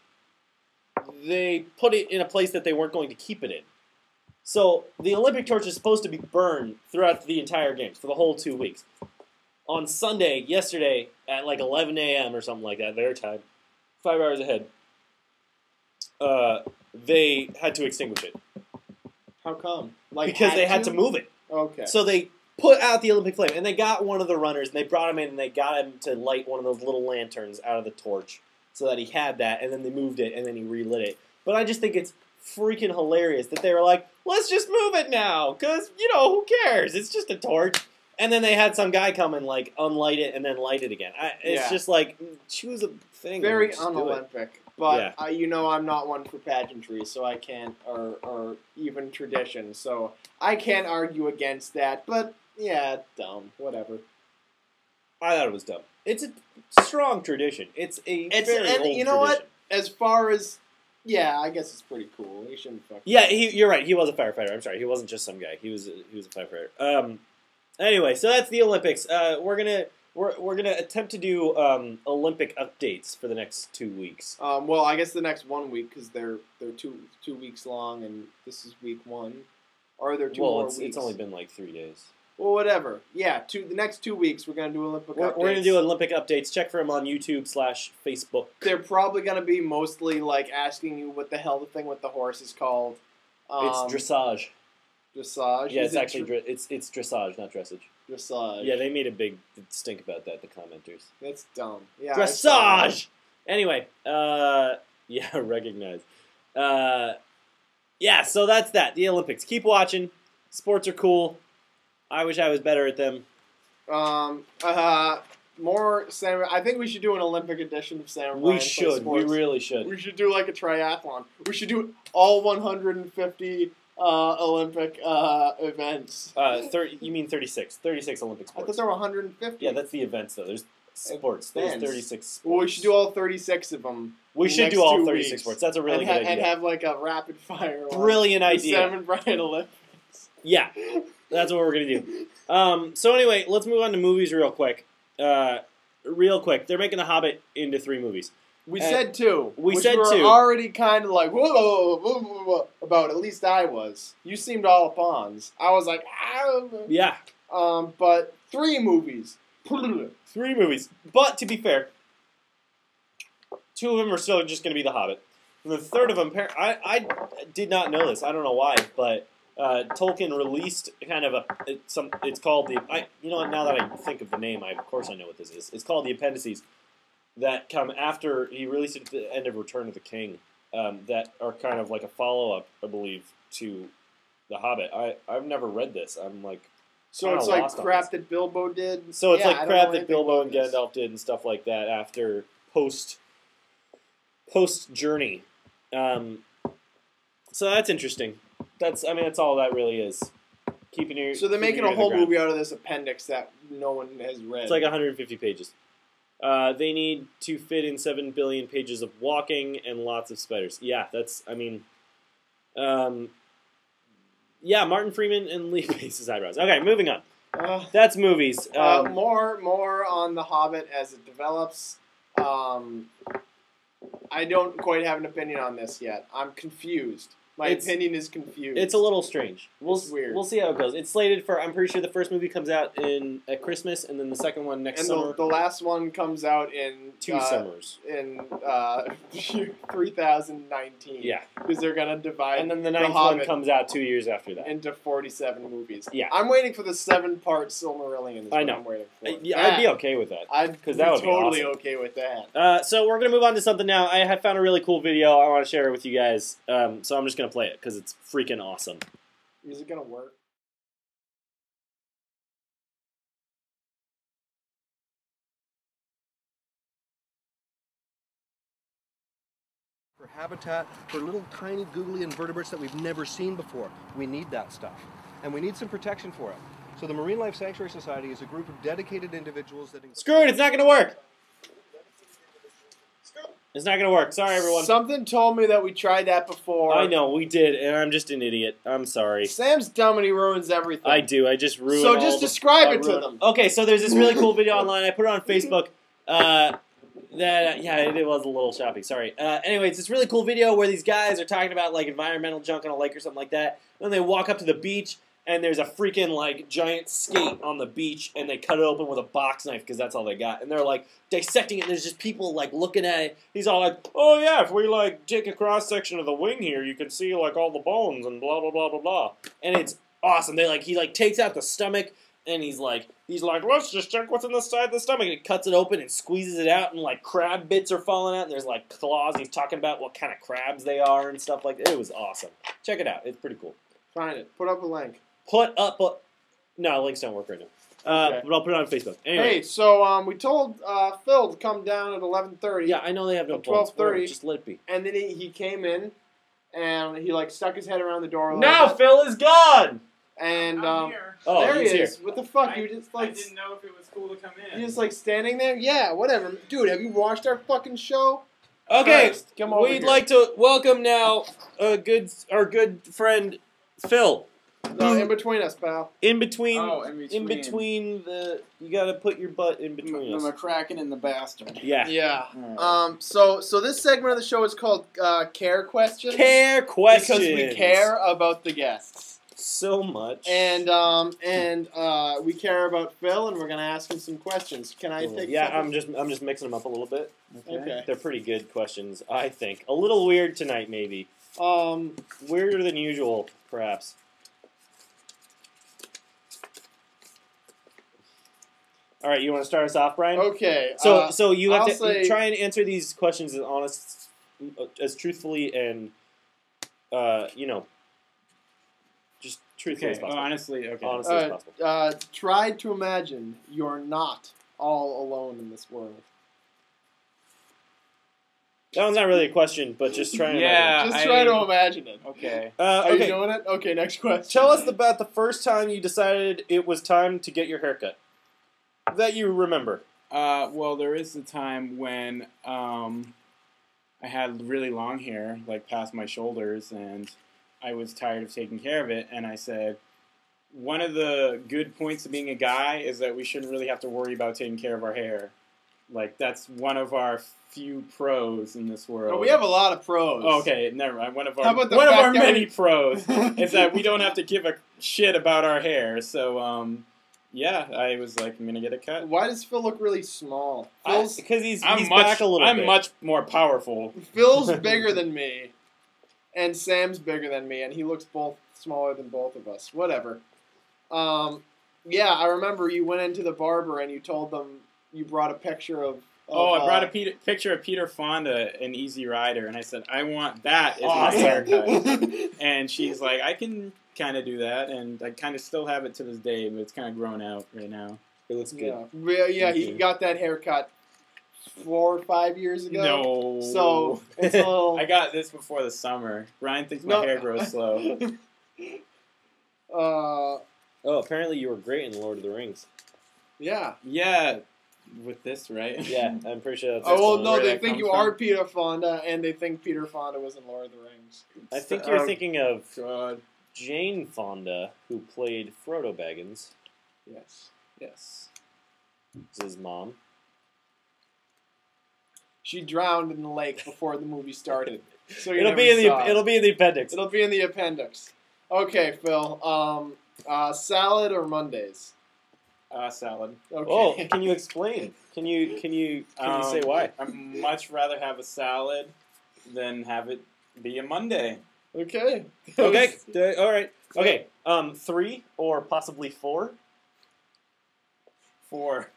S1: they put it in a place that they weren't going to keep it in. So, the Olympic torch is supposed to be burned throughout the entire games, for the whole 2 weeks. On Sunday, yesterday, at like 11 a.m. or something like that, their time, 5 hours ahead, they had to extinguish it.
S2: How come? Like,
S1: Because they had to move it.
S2: Okay.
S1: So they put out the Olympic flame, and they got one of the runners, and they brought him in, and they got him to light one of those little lanterns out of the torch so that he had that, and then they moved it, and then he relit it. But I just think it's freaking hilarious that they were like, let's just move it now, because, who cares? It's just a torch. And then they had some guy come and, like, unlight it and then light it again. It's just like, choose a thing.
S2: Very
S1: and just do it.
S2: un-Olympic. But, I'm not one for pageantry, so I can't, or even tradition, so I can't argue against that. But, yeah, dumb. Whatever.
S1: I thought it was dumb. It's a strong tradition. It's very old tradition.
S2: You know what? As far as, I guess it's pretty cool. He shouldn't fuck.
S1: Yeah, you're right. He was a firefighter. I'm sorry. He wasn't just some guy. He was a firefighter. Anyway, so that's the Olympics. We're gonna attempt to do Olympic updates for the next 2 weeks.
S2: Well, I guess the next 1 week because they're 2 weeks long, and this is week 1. Or are there two more weeks?
S1: It's only been like 3 days.
S2: Well, whatever. Yeah, the next 2 weeks we're gonna do Olympic updates.
S1: We're gonna do Olympic updates. Check for them on YouTube/Facebook.
S2: They're probably gonna be mostly like asking you what the hell the thing with the horse is called.
S1: It's dressage.
S2: Dressage.
S1: Yeah, it's actually it's dressage, not dressage.
S2: Dressage.
S1: Yeah, they made a big stink about that. The commenters.
S2: That's dumb. Yeah.
S1: Dressage. Anyway, recognize. Yeah, so that's that. The Olympics. Keep watching. Sports are cool. I wish I was better at them.
S2: More Sam. I think we should do an Olympic edition of Sam.
S1: We should. We really should.
S2: We should do like a triathlon. We should do all 150 Olympic events.
S1: You mean 36? 36 Olympic
S2: I
S1: sports.
S2: thought there were 150.
S1: Yeah, that's the events though. There's sports. There's
S2: Events.
S1: 36 sports.
S2: Well, we should do all 36 of them.
S1: We should do all 36 sports. That's a really good idea.
S2: And have like a rapid fire.
S1: Brilliant idea.
S2: 7 Brian Olympics.
S1: Yeah, that's what we're gonna do. So anyway, let's move on to movies real quick. They're making The Hobbit into 3 movies.
S2: We said 2.
S1: We
S2: which
S1: said
S2: we were
S1: 2.
S2: already kind of like whoa, about. At least I was. You seemed all upons. I was like,
S1: Yeah.
S2: But 3 movies.
S1: 3 movies. But to be fair, 2 of them are still just going to be The Hobbit. And the third of them, I did not know this. I don't know why, but Tolkien released kind of it's called the. Now that I think of the name, of course I know what this is. It's called the Appendices that come after he released it at the end of Return of the King. That are kind of like a follow-up, I believe, to The Hobbit. I've never read this. I'm like.
S2: So it's like crap that Bilbo did?
S1: So it's like crap that Bilbo and Gandalf did and stuff like that after post-journey. So that's interesting. That's all that really is.
S2: So they're making a whole movie out of this appendix that no one has read.
S1: It's like 150 pages. They need to fit in 7 billion pages of walking and lots of spiders. Yeah, Martin Freeman and Lee Pace's eyebrows. Okay, moving on. That's movies.
S2: More on The Hobbit as it develops. I don't quite have an opinion on this yet. I'm confused. My opinion is confused.
S1: It's a little strange.
S2: It's weird.
S1: We'll see how it goes. It's slated for. I'm pretty sure the first movie comes out at Christmas, and then the second one next summer.
S2: The last one comes out in
S1: 2 summers.
S2: In 3019.
S1: Yeah,
S2: because they're gonna divide.
S1: And then the 9th one comes out 2 years after that
S2: into 47 movies.
S1: Yeah,
S2: I'm waiting for the 7-part Silmarillion.
S1: I know.
S2: I'm waiting for.
S1: I'd be okay with that.
S2: Because
S1: that would be
S2: totally
S1: awesome.
S2: okay with that.
S1: So we're gonna move on to something now. I have found a really cool video I want to share with you guys. So I'm just gonna play it because it's freaking awesome.
S2: Is it gonna work?
S4: For habitat for little tiny googly invertebrates that we've never seen before. We need that stuff. And we need some protection for it. So the Marine Life Sanctuary Society is a group of dedicated individuals that...
S1: Screw it, it's not gonna work! It's not gonna work. Sorry, everyone.
S2: Something told me that we tried that before.
S1: I know, we did, and I'm just an idiot. I'm sorry.
S2: Sam's dumb and he ruins everything.
S1: I do. I just ruin.
S2: So just describe it to them.
S1: Okay, so there's this really cool video online. I put it on Facebook. It was a little shopping. Sorry. Anyway, it's this really cool video where these guys are talking about like environmental junk on a lake or something like that. Then they walk up to the beach. And there's a freaking, like, giant skate on the beach, and they cut it open with a box knife because that's all they got. And they're, like, dissecting it, and there's just people, like, looking at it. He's all like, oh, yeah, if we, like, take a cross-section of the wing here, you can see, like, all the bones and blah, blah, blah, blah, blah. And it's awesome. He takes out the stomach, and he's like, let's just check what's inside the stomach. And he cuts it open and squeezes it out, and, like, crab bits are falling out, and there's, like, claws. He's talking about what kind of crabs they are and stuff like that. It was awesome. Check it out. It's pretty cool.
S2: Find it. Put up a link.
S1: No, links don't work right now.
S2: Okay.
S1: But I'll put it on Facebook. Anyway.
S2: Hey, so we told Phil to come down at 11:30.
S1: Yeah, I know they have no
S2: 12:30.
S1: Just let it be.
S2: And then he came in, and he like stuck his head around the door.
S1: Now Phil is gone.
S2: And
S5: I'm here.
S1: Oh,
S2: there he
S1: he's
S2: is.
S1: here.
S2: What the fuck?
S5: I
S2: You just like.
S5: I didn't know if it was cool to come in.
S2: You just like standing there? Yeah, whatever, dude. Have you watched our fucking show?
S1: Okay,
S2: Christ, come over
S1: we'd
S2: here.
S1: like to welcome now our good friend Phil.
S2: No, in between us, pal.
S1: In between
S5: in
S1: you gotta put your butt in between us.
S5: The McCracken and the Bassturd.
S1: Yeah.
S2: Yeah.
S5: Alright.
S2: So this segment of the show is called Care Questions.
S1: Care questions.
S2: Because we care about the guests.
S1: So much.
S2: And we care about Phil, and we're gonna ask him some questions. Can I take?
S1: Yeah,
S2: something?
S1: I'm just mixing them up a little bit.
S2: Okay.
S1: They're pretty good questions, I think. A little weird tonight, maybe. Weirder than usual, perhaps. All right, you want to start us off, Brian?
S2: Okay.
S1: So you have
S2: I'll
S1: to try and answer these questions as honest, as truthfully, and just truthfully as possible.
S5: Honestly, okay.
S1: Honestly as possible.
S2: Try to imagine you're not all alone in this world.
S1: That one's not really a question, but just try and
S2: Just try to imagine it.
S5: Okay.
S2: Are
S1: okay.
S2: you doing it? Okay, next question.
S1: Tell us about the first time you decided it was time to get your haircut. That you remember.
S5: Well, there is a time when I had really long hair, like past my shoulders, and I was tired of taking care of it, and I said, one of the good points of being a guy is that we shouldn't really have to worry about taking care of our hair. Like, that's one of our few pros in this world.
S2: Oh, we have a lot of pros.
S5: Oh, okay, never mind. One of
S2: How about the
S5: our
S2: fact that
S5: many
S2: we-
S5: pros is that we don't have to give a shit about our hair. So, yeah, I was like, I'm gonna get a cut.
S2: Why does Phil look really small?
S1: Because he's back a little bit.
S5: I'm much more powerful.
S2: Phil's bigger than me, and Sam's bigger than me, and he looks both smaller than both of us. Whatever. Yeah, I remember you went into the barber and you told them you brought a picture of.
S5: I brought a picture of Peter Fonda in Easy Rider, and I said, I want that as my
S2: Awesome.
S5: haircut. And she's like, I can kind of do that, and I kind of still have it to this day, but it's kind of grown out right now.
S1: It looks good.
S2: Yeah, he got that haircut 4 or 5 years ago.
S5: No.
S2: So it's a little.
S5: I got this before the summer. Brian thinks my hair grows slow.
S1: Oh, apparently you were great in Lord of the Rings.
S2: Yeah.
S5: Yeah, with this, right?
S1: Yeah, I'm pretty sure that's.
S2: Oh, well, no,
S5: where
S2: they
S5: that
S2: think
S5: comes
S2: you
S5: from.
S2: are Peter Fonda, and they think Peter Fonda was in Lord of the Rings.
S1: I think you're thinking of
S5: God.
S1: Jane Fonda, who played Frodo Baggins.
S2: Yes.
S5: Yes.
S1: This is his mom.
S2: She drowned in the lake before the movie started. So you
S1: It'll
S2: never
S1: be in
S2: saw it.
S1: the appendix.
S2: It'll be in the appendix. Okay, Phil. Salad or Mondays?
S5: Salad.
S2: Okay.
S1: Oh, can you explain? Can you say why?
S5: I'd much rather have a salad than have it be a Monday.
S2: Okay.
S1: Okay. All right. Okay. 3 or possibly 4.
S5: 4.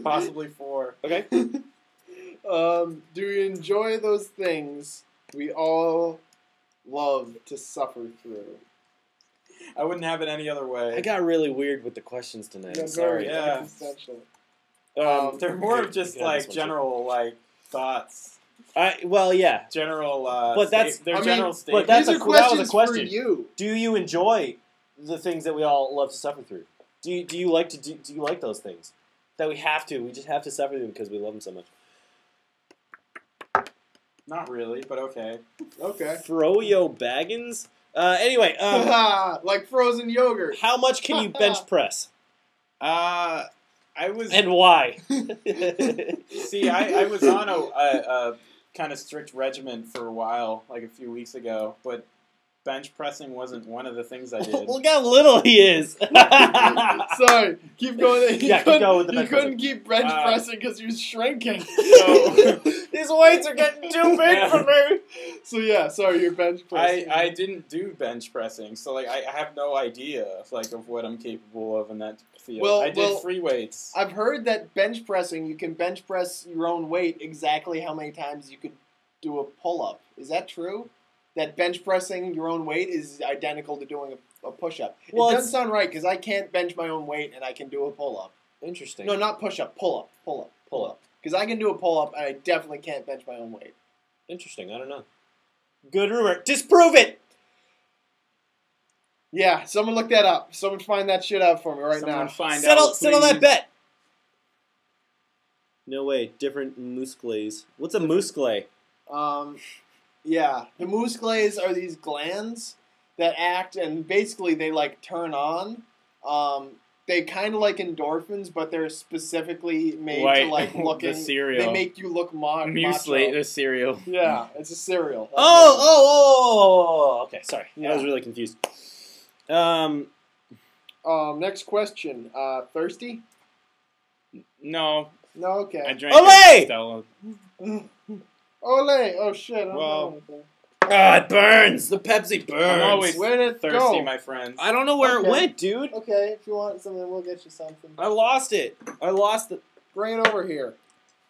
S5: Possibly 4.
S1: Okay.
S2: Do you enjoy those things we all love to suffer through?
S5: I wouldn't have it any other way.
S1: I got really weird with the questions tonight. I'm
S2: They're
S1: sorry.
S2: very
S5: Yeah.
S2: existential.
S5: They're more of just
S1: Yeah,
S5: like
S1: this one's
S5: general like thoughts.
S1: Well, yeah.
S5: General.
S1: But that's-
S5: they're
S2: I mean,
S5: general
S1: but
S5: statements.
S1: that's
S2: These
S1: a-
S2: are
S1: that was a
S2: questions
S1: question.
S2: for you.
S1: Do you enjoy the things that we all love to suffer through? Do you like those things that we have to? We just have to suffer through because we love them so much.
S5: Not really, but okay.
S2: Okay.
S1: Froyo Baggins. Anyway,
S2: Like frozen yogurt.
S1: how much can you bench press
S5: I was
S1: and why?
S5: see. I was on a kind of strict regimen for a while, like a few weeks ago, but bench pressing wasn't one of the things I did.
S1: Look how little he is.
S2: Sorry, keep going.
S1: Yeah, keep going with the
S2: You
S1: bench
S2: couldn't keep bench
S5: Uh,
S2: pressing because he was shrinking.
S5: So
S1: These weights are getting too big for me.
S2: So yeah, sorry, you're bench pressing.
S5: I didn't do bench pressing, so like I have no idea like of what I'm capable of in that field.
S2: Well-
S5: I did free weights.
S2: I've heard that bench pressing, you can bench press your own weight exactly how many times you could do a pull-up. Is that true? That bench pressing your own weight is identical to doing a push-up.
S1: Well,
S2: It doesn't sound right because I can't bench my own weight and I can do a pull-up.
S1: Interesting.
S2: No, not push-up, pull-up. Because I can do a pull-up and I definitely can't bench my own weight.
S1: Interesting. I don't know. Good rumor. Disprove it.
S2: Yeah, someone look that up. Someone find that shit out for me right
S5: Someone
S2: now.
S5: find
S1: Settle
S5: out.
S1: that
S5: please.
S1: bet. No way. Different muscles. What's a muscle?
S2: Yeah, the muscles are these glands that act and basically they like turn on. They kind of like endorphins, but they're specifically made to like looking.
S5: The cereal.
S2: They make you look
S5: Muesli,
S2: macho.
S5: the cereal.
S2: Yeah, it's a cereal. That's
S1: Oh. Okay, sorry. I
S2: Yeah.
S1: was really confused.
S2: Next question. Thirsty?
S5: No,
S2: No.
S5: I
S2: Okay.
S5: drank
S1: Olé!
S5: a Stella.
S2: Ole! Oh shit! I don't
S5: Well,
S2: know anything.
S1: Ah, it burns. The Pepsi burns.
S5: I'm always
S2: Where did it
S5: thirsty,
S2: go?
S5: my friends.
S1: I don't know where
S2: Okay.
S1: it went, dude.
S2: Okay, if you want something, we'll get you something.
S1: I lost it. I lost it.
S2: Bring it over here.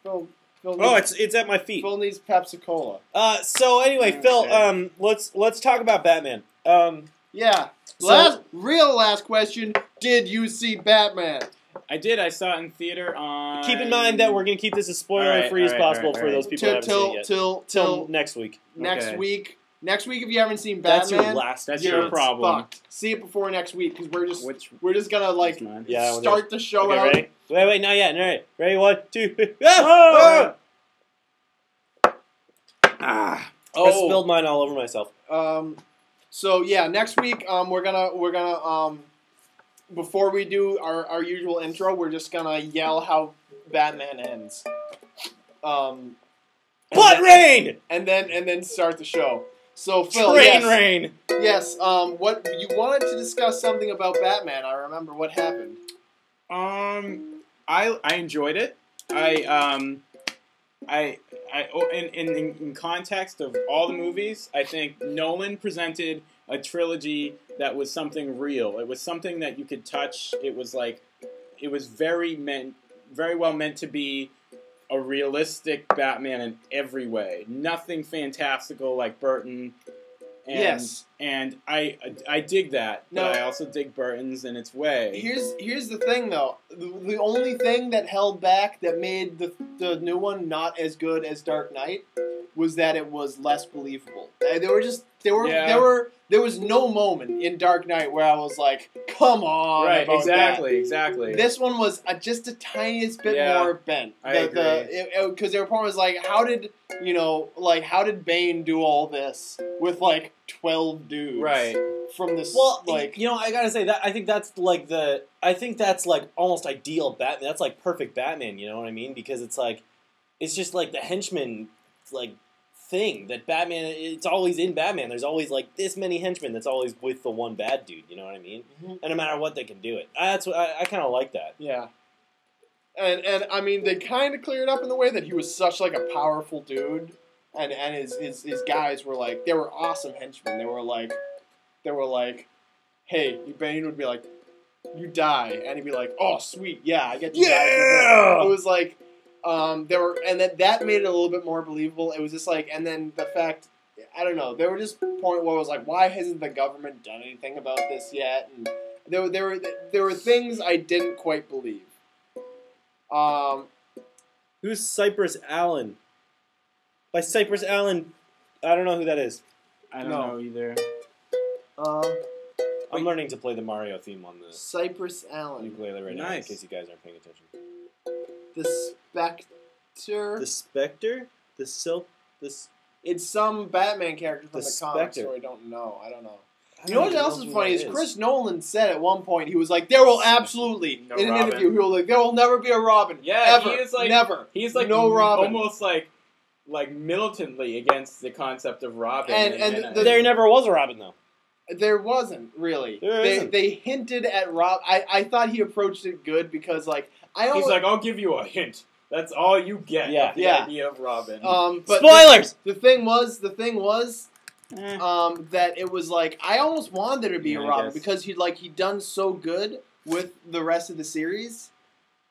S2: Phil
S1: Oh,
S2: needs,
S1: it's at my feet.
S2: Phil needs Pepsi Cola.
S1: So anyway, Phil,
S5: Okay.
S1: let's talk about Batman.
S2: Yeah.
S1: So-
S2: Last question. Did you see Batman?
S5: I did. I saw it in theater on.
S1: Keep in mind that we're gonna keep this as spoiler-free as
S5: Alright,
S1: possible
S5: alright,
S1: for those people that haven't seen it yet. Till next week.
S2: next
S5: Okay.
S2: week. Next week, if you haven't seen
S1: That's
S2: Batman,
S1: your last.
S5: That's
S2: you're
S5: your problem.
S2: fucked. See it before next week because
S5: Which?
S2: we're just gonna like
S5: Which man?
S1: Yeah, we'll
S2: start the show
S1: Okay,
S2: out.
S1: ready? Wait, not yet. All right, ready? 1, 2, 3.
S5: Oh!
S1: I spilled mine all over myself.
S2: So yeah, next week we're gonna before we do our usual intro, we're just gonna yell how Batman ends.
S1: Blood rain,
S2: And then start the show. So Phil,
S1: train
S2: yes,
S1: rain.
S2: yes. What you wanted to discuss something about Batman? I remember what happened.
S5: I enjoyed it. In context of all the movies, I think Nolan presented a trilogy that was something real. It was something that you could touch. It was very well meant to be a realistic Batman in every way. Nothing fantastical like Burton. And,
S2: Yes.
S5: And I dig that,
S2: No.
S5: but I also dig Burton's in its way.
S2: Here's the thing though. The only thing that held back that made the new one not as good as Dark Knight was that it was less believable. There was no moment in Dark Knight where I was like, come on,
S5: Right,
S2: about
S5: exactly.
S2: that. This one was just a tiniest bit
S5: Yeah,
S2: more bent.
S5: I agree.
S2: Because their point was like, how did Bane do all this with like 12 dudes?
S5: Right.
S2: From this,
S1: Well,
S2: like,
S1: I gotta say that I think that's like almost ideal Batman. That's like perfect Batman. You know what I mean? Because it's like it's just like the henchman like thing that Batman. It's always in Batman. There's always like this many henchmen. That's always with the one bad dude. You know what I mean?
S2: Mm-hmm.
S1: And no matter what, they can do it. That's what I kind of like that.
S2: Yeah. And I mean, they kind of cleared up in the way that he was such like a powerful dude, and his guys were like, they were awesome henchmen. They were like, hey, Bane would be like, you die, and he'd be like, oh sweet, yeah, I get to die. It was like, that made it a little bit more believable. It was just like, and then the fact, I don't know, there were just point where it was like, why hasn't the government done anything about this yet? And there were things I didn't quite believe.
S1: Who's Cypress Allen? By Cypress Allen, I don't know who that is.
S5: I don't know either.
S1: I'm learning to play the Mario theme on the
S2: Cypress Allen.
S1: ukulele right now, in
S5: Nice.
S1: case you guys aren't paying attention.
S2: The Spectre.
S1: The Spectre?
S2: It's some Batman character from
S1: The
S2: the comics,
S1: Spectre.
S2: so I don't know.
S1: I
S2: You know what
S1: don't
S2: else is
S1: who
S2: funny
S1: that
S2: is Chris Nolan said at one point, he was like, there will absolutely,
S3: No
S2: in an
S3: Robin.
S2: interview, he was like, there will never be a Robin.
S3: Yeah,
S2: ever.
S3: he is like
S2: never.
S3: He's like
S2: no Robin.
S3: almost like militantly against the concept of Robin.
S2: And
S1: There never was a Robin, though.
S2: There wasn't, really.
S1: There isn't.
S2: They hinted at Rob. I thought he approached it good because, like,
S3: he's like, I'll give you a hint. That's all you get.
S1: Yeah.
S3: Of the
S2: Yeah.
S3: idea of Robin.
S2: but
S1: Spoilers!
S2: The thing was, that it was like, I almost wanted there to be
S3: Yeah,
S2: a
S3: I
S2: Robin
S3: guess.
S2: because he'd done so good with the rest of the series,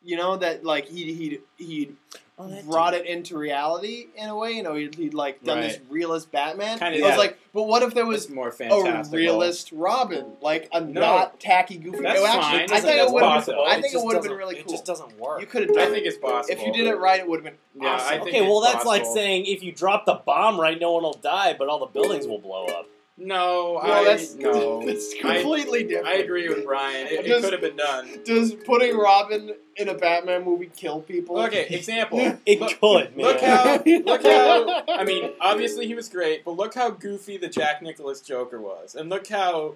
S2: you know, that like he'd brought it into reality in a way. You know, he'd like done this realist Batman.
S3: Kinda,
S2: I was
S3: yeah.
S2: like, but what if there was
S3: It's more
S2: a
S3: fantastical.
S2: realist Robin, like a not tacky, goofy?
S3: That's
S2: No,
S3: fine.
S2: actually,
S3: I
S2: I
S3: think
S2: think
S3: that's
S2: it would have
S3: possible.
S2: been. I think it
S1: just
S2: would have been
S1: doesn't-
S2: really
S1: It
S2: cool.
S1: just doesn't work.
S2: You could have done
S3: I
S2: it.
S3: think it's possible.
S2: If you did it right, it would have been
S3: Yeah,
S2: awesome.
S3: I think
S1: Okay, well,
S3: it's
S1: that's like
S3: possible.
S1: saying if you drop the bomb right, no one will die, but all the buildings will blow up.
S3: No,
S2: that's
S3: no.
S2: that's completely different.
S3: I agree with Brian. It
S2: Does-
S3: could have been done.
S2: Does putting Robin in a Batman movie kill people?
S3: Okay, example.
S1: It could, man.
S3: Look how. I mean, obviously he was great, but look how goofy the Jack Nicklaus Joker was, and look how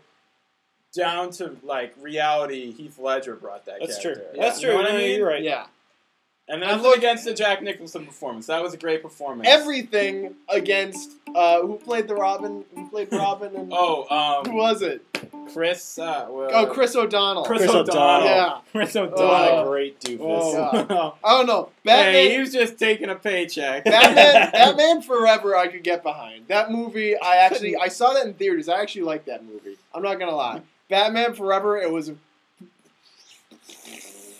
S3: down to like reality Heath Ledger brought that.
S1: That's
S3: character.
S1: true. That's
S3: You
S1: true.
S3: know what I
S1: No,
S3: mean?
S1: you're right.
S2: Yeah.
S3: And
S2: And
S3: nothing
S2: look-
S3: against the Jack Nicholson performance. That was a great performance.
S2: Everything against who played the Robin? Who played Robin? And who was it?
S3: Chris.
S2: Chris O'Donnell.
S1: Chris O'Donnell.
S2: Yeah.
S3: Chris
S1: What
S3: O'Donnell.
S1: a great doofus.
S3: Oh.
S2: I don't know. Batman.
S3: Hey, he was just taking a paycheck.
S2: Batman Forever I could get behind. That movie, I saw that in theaters. I actually liked that movie. I'm not going to lie. Batman Forever, it was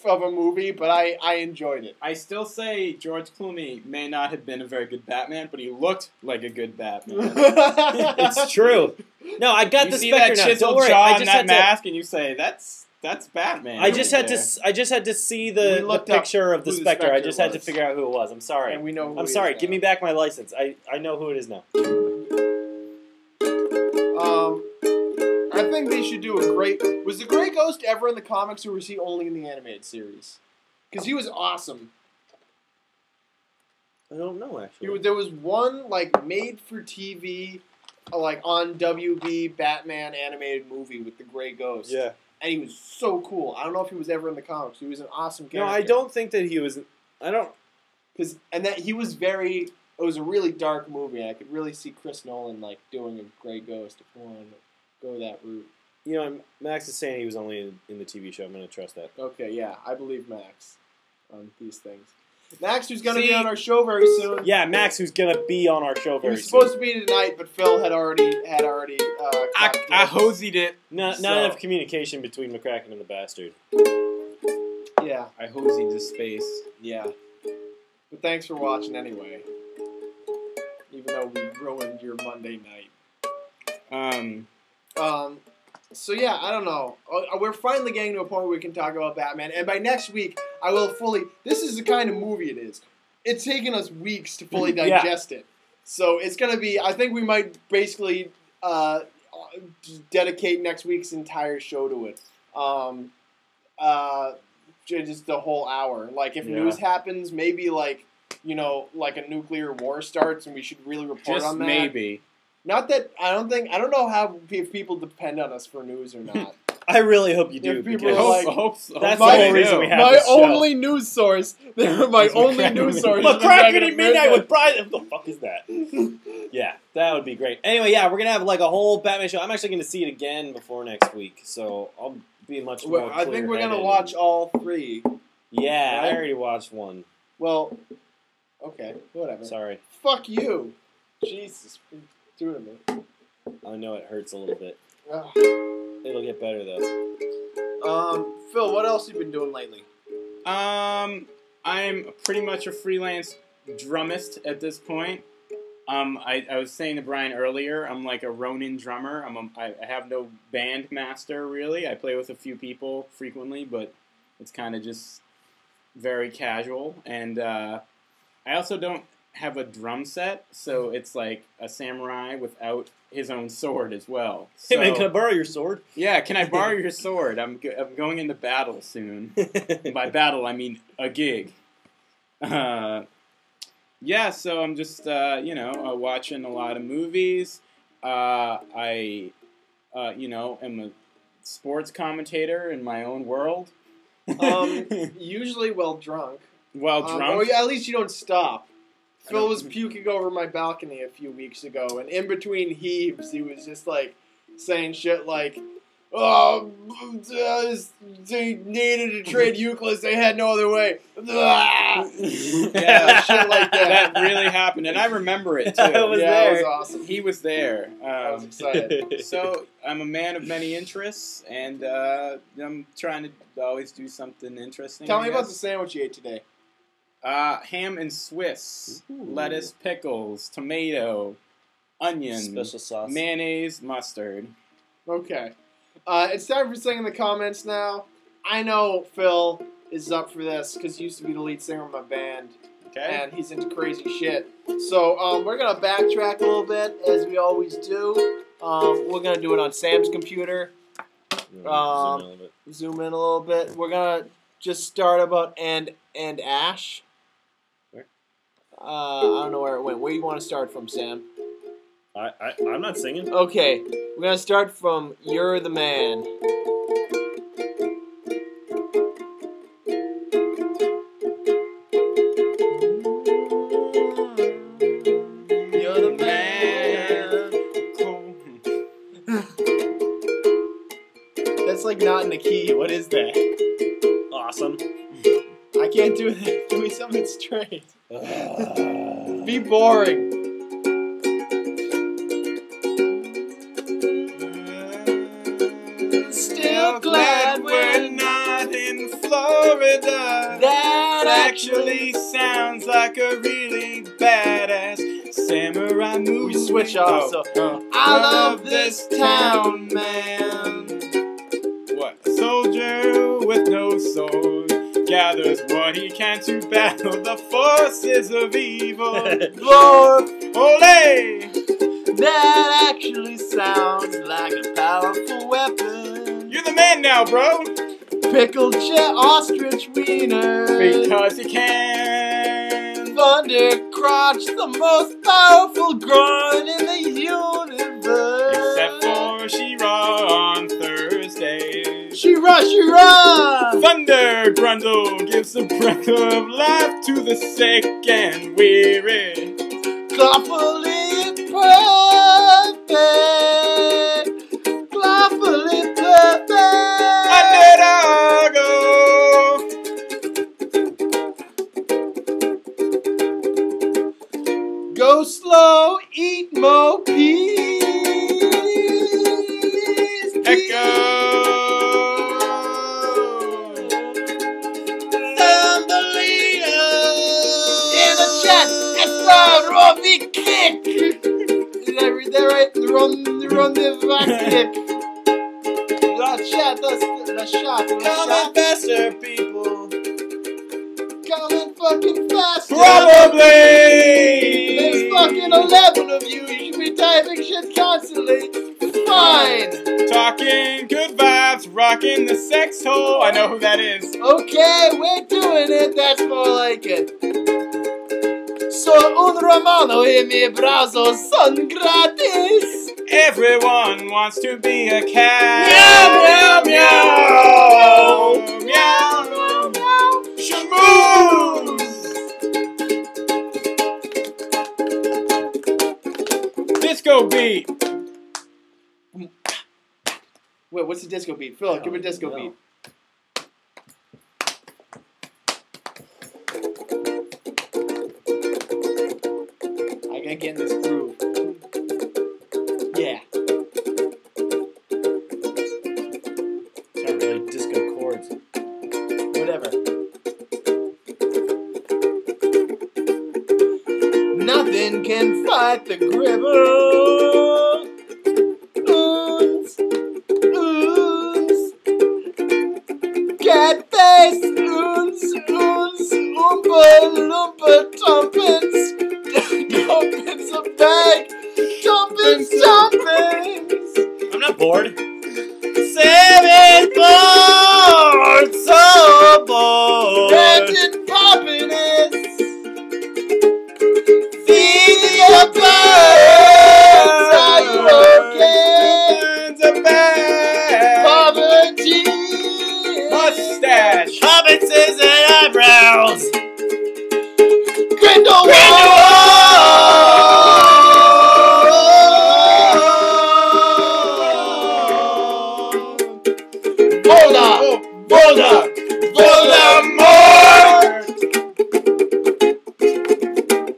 S2: of a movie, but I enjoyed it.
S5: I still say George Clooney may not have been a very good Batman, but he looked like a good Batman.
S1: It's true. No, I got
S5: You
S1: the
S5: see
S1: Spectre
S5: that
S1: now. Don't
S5: chiseled
S1: worry.
S5: jaw
S1: I
S5: and
S1: just
S5: that
S1: had to.
S5: mask, and you say that's Batman.
S1: I just
S5: right
S1: had
S5: there.
S1: to. I just had to see
S2: We
S1: the
S2: looked up
S1: picture of the
S2: who the
S1: Spectre. I
S2: Spectre
S1: just had to
S2: was.
S1: figure out who it was. I'm sorry.
S2: And we know who
S1: I'm
S2: he
S1: sorry.
S2: is
S1: Give
S2: now.
S1: me back my license. I know who it is now.
S2: I think they should do a great... Was the Grey Ghost ever in the comics, or was he only in the animated series? Because he was awesome.
S1: I don't know actually.
S2: There was one, like, made-for-TV, like, on WB Batman animated movie with the Grey Ghost.
S1: Yeah.
S2: And he was so cool. I don't know if he was ever in the comics. He was an awesome
S1: No,
S2: character.
S1: I don't think that he was. I don't.
S2: He was very... It was a really dark movie, and I could really see Chris Nolan, like, doing a Grey Ghost if he wanted to go that route.
S1: You know, Max is saying he was only in the TV show. I'm going to trust that.
S2: Okay, yeah, I believe Max on these things. Max, who's going to be
S3: See-
S2: on our show very soon.
S1: Yeah, Max, who's going to be on our show
S2: He
S1: very
S2: was
S1: soon.
S2: supposed to be tonight, but Phil had already.
S5: I hosied it.
S1: Not
S2: So-
S1: enough communication between McCracken and the Bastard.
S2: Yeah,
S5: I hosied the space.
S2: yeah. But thanks for watching anyway. Even though we ruined your Monday night. So yeah, I don't know. We're finally getting to a point where we can talk about Batman, and by next week, I will fully. This is the kind of movie it is. It's taken us weeks to fully
S1: Yeah.
S2: digest it, so it's gonna be. I think we might basically dedicate next week's entire show to it. Just the whole hour. Like if news happens, maybe like like a nuclear war starts, and we should really report
S5: Just
S2: on that.
S5: maybe.
S2: Not that I don't know how if people depend on us for news or not.
S1: I really hope you do.
S2: If people
S1: because
S2: are like,
S5: hope so.
S1: that's
S2: my-
S1: the whole reason we have
S2: my
S1: this show.
S2: only news source. They were my
S5: That's
S2: only
S5: McCracken
S2: news source.
S1: McCrackenatMidnight with Brian. What the fuck is that? Yeah, that would be great. Anyway, yeah, we're gonna have like a whole Batman show. I'm actually gonna see it again before next week, so I'll be much more.
S2: I think we're gonna
S1: clear-headed.
S2: watch all 3.
S1: Yeah,
S2: Right?
S1: I already watched one.
S2: Well, okay, whatever.
S1: Sorry,
S2: Fuck you. Jesus, what are you doing to me?
S1: I know it hurts a little bit.
S2: Ugh.
S1: It'll get better though.
S2: Phil, what else you been doing lately?
S5: I'm pretty much a freelance drummist at this point. I was saying to Brian earlier, I'm like a Ronin drummer. I have no band master really. I play with a few people frequently, but it's kind of just very casual. And I also don't have a drum set, so it's like a samurai without his own sword as well.
S1: Hey man,
S5: So-
S1: can I borrow your sword?
S5: Yeah, can I borrow your sword? I'm going into battle soon. By battle, I mean a gig. Yeah, so I'm just, watching a lot of movies. I am a sports commentator in my own world.
S2: Usually well drunk.
S5: While drunk.
S2: Or at least you don't stop. Phil was puking over my balcony a few weeks ago, and in between heaves, he was just like saying shit like, "Oh, they needed to trade Euclid. They had no other way."
S5: Yeah,
S2: shit like that.
S5: That really happened, and I remember it too.
S1: I was
S2: It
S1: there.
S2: was awesome.
S5: He was there.
S2: I was excited.
S5: So I'm a man of many interests, and I'm trying to always do something interesting.
S2: Tell
S5: I
S2: me about
S5: guess.
S2: the sandwich you ate today.
S5: Ham and Swiss, lettuce, pickles, tomato, onion,
S1: Special sauce.
S5: mayonnaise, mustard.
S2: Okay. It's time for saying in the comments now. I know Phil is up for this because he used to be the lead singer of my band.
S5: Okay.
S2: And he's into crazy shit. So we're going to backtrack a little bit, as we always do. We're going to do it on Sam's computer. Zoom in a little bit. We're going to just start about and Ash.
S1: Where?
S2: I don't know where it went. Where do you want to start from, Sam?
S1: I'm not singing.
S2: Okay, we're going to start from You're the Man. You're the man. That's like not in the key. What is that?
S1: Awesome.
S2: I can't do that. Do me something straight. Be boring. Still glad
S5: we're not in Florida.
S2: that
S5: actually sounds like a really badass samurai movie.
S2: We switch off, so I love this town, man.
S5: What? A soldier with no sword gathers what he can to battle the forces of evil.
S2: Lord,
S5: Ole!
S2: that actually sounds like a powerful weapon.
S5: You're the man now, bro!
S2: Pickled ostrich wiener.
S5: Because you can.
S2: Thunder crotch, the most powerful grunt in the universe.
S5: Except for She-Ra on Thursday.
S2: She-Ra!
S5: Thunder Grundle gives a breath of life to the sick and weary.
S2: Clawfully perfect. Clawfully perfect.
S5: Underdoggo.
S2: Go slow, eat more peas.
S5: Echo.
S2: Thumbelina. In the chat, it's the Robbie kick. Did I read that right? Run the back kick. The shot.
S1: Coming faster, people.
S2: Coming fucking faster.
S5: Probably.
S2: There's fucking 11 of you. You should be typing shit constantly. Fine.
S5: Talking good vibes, rocking the sex hole. I know who that is.
S2: Okay, we're doing it. That's more like it. So un romano e mi brazo son gratis.
S5: Everyone wants to be a cat.
S3: Meow, meow, meow.
S5: Meow, meow.
S3: Shamoo!
S5: Disco beat.
S2: Wait, what's the disco beat? Phil, give me a disco
S1: no.
S2: beat. I gotta get in this groove. Yeah.
S1: It's not really disco chords.
S2: Whatever. Nothing can fight the gribble. Oons, oons. Cat face, oons, oons. Oompa, loompa, tumpins. Tumpins a bag. Tumpins, tumpins.
S1: I'm not bored. 7 bored, so bored.
S2: Brandon Poppiness. Feed your birds. Are you okay?
S5: It's a bad
S2: Poverty.
S5: mustache.
S1: Hobbits and eyebrows.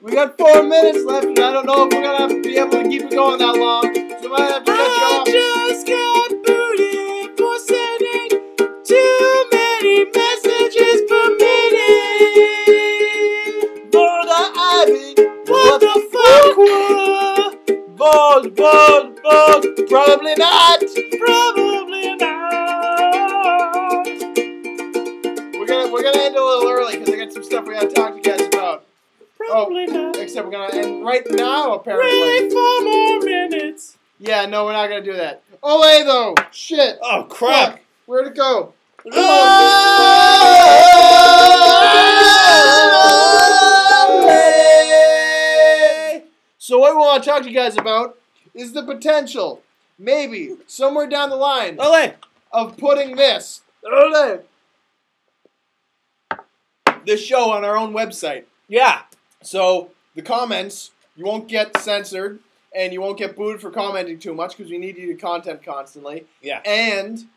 S2: We got 4 minutes left, and I don't know if we're gonna be able to keep it going that long. So I might have to cut you off.
S1: Just got booted for sending too many messages per minute.
S2: Boulder Ivy,
S1: What the fuck?
S2: Bold, probably not.
S1: Probably not.
S2: We're gonna end a little early because I got some stuff we gotta talk to you guys about.
S1: Probably not.
S2: Except we're gonna end right now, apparently.
S1: Wait 4 more minutes.
S2: Yeah, no, we're not gonna do that. Olay though, shit.
S1: Oh crap.
S2: Fuck. Where'd it go? So what we want to talk to you guys about is the potential, maybe, somewhere down the line,
S1: Olay.
S2: of putting this show on our own website.
S1: Yeah.
S2: So the comments, you won't get censored, and you won't get booed for commenting too much because we need you to content constantly.
S1: Yeah.
S2: And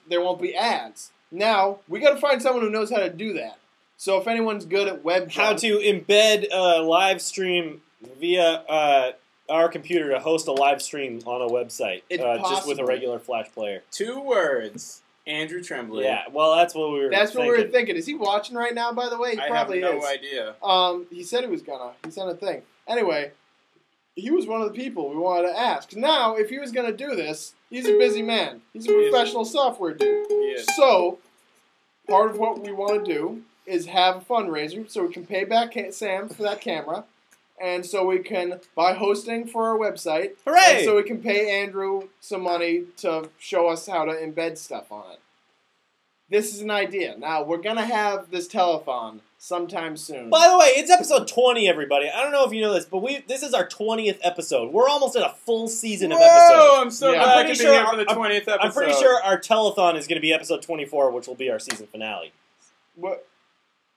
S2: there won't be ads. Now, we got to find someone who knows how to do that. So if anyone's good at web
S1: How to embed a live stream via our computer to host a live stream on a website,
S2: It's
S1: just with a
S2: possible.
S1: regular Flash player.
S5: 2 words. Andrew Tremblay.
S1: Yeah, well, that's what we were.
S2: That's what we
S1: thinking.
S2: were thinking. Is he watching right now, by the way? He
S5: I
S2: probably
S5: have no
S2: is.
S5: idea.
S2: He said he was gonna. He sent a thing. Anyway, he was one of the people we wanted to ask. Now, if he was gonna do this, he's a busy man. He's a
S5: He is.
S2: professional software dude.
S5: He is.
S2: So, part of what we want to do is have a fundraiser so we can pay back Sam for that camera, and so we can buy hosting for our website.
S1: Hooray!
S2: And so we can pay Andrew some money to show us how to embed stuff on it. This is an idea. Now, we're going to have this telethon sometime soon.
S1: By the way, it's episode 20, everybody. I don't know if you know this, but this is our 20th episode. We're almost at a full season of episodes.
S5: Whoa, I'm so
S2: Yeah.
S5: glad
S1: I'm
S5: I
S1: pretty
S5: could be
S1: sure
S5: here for the 20th episode.
S1: I'm pretty sure our telethon is going to be episode 24, which will be our season finale.
S2: What?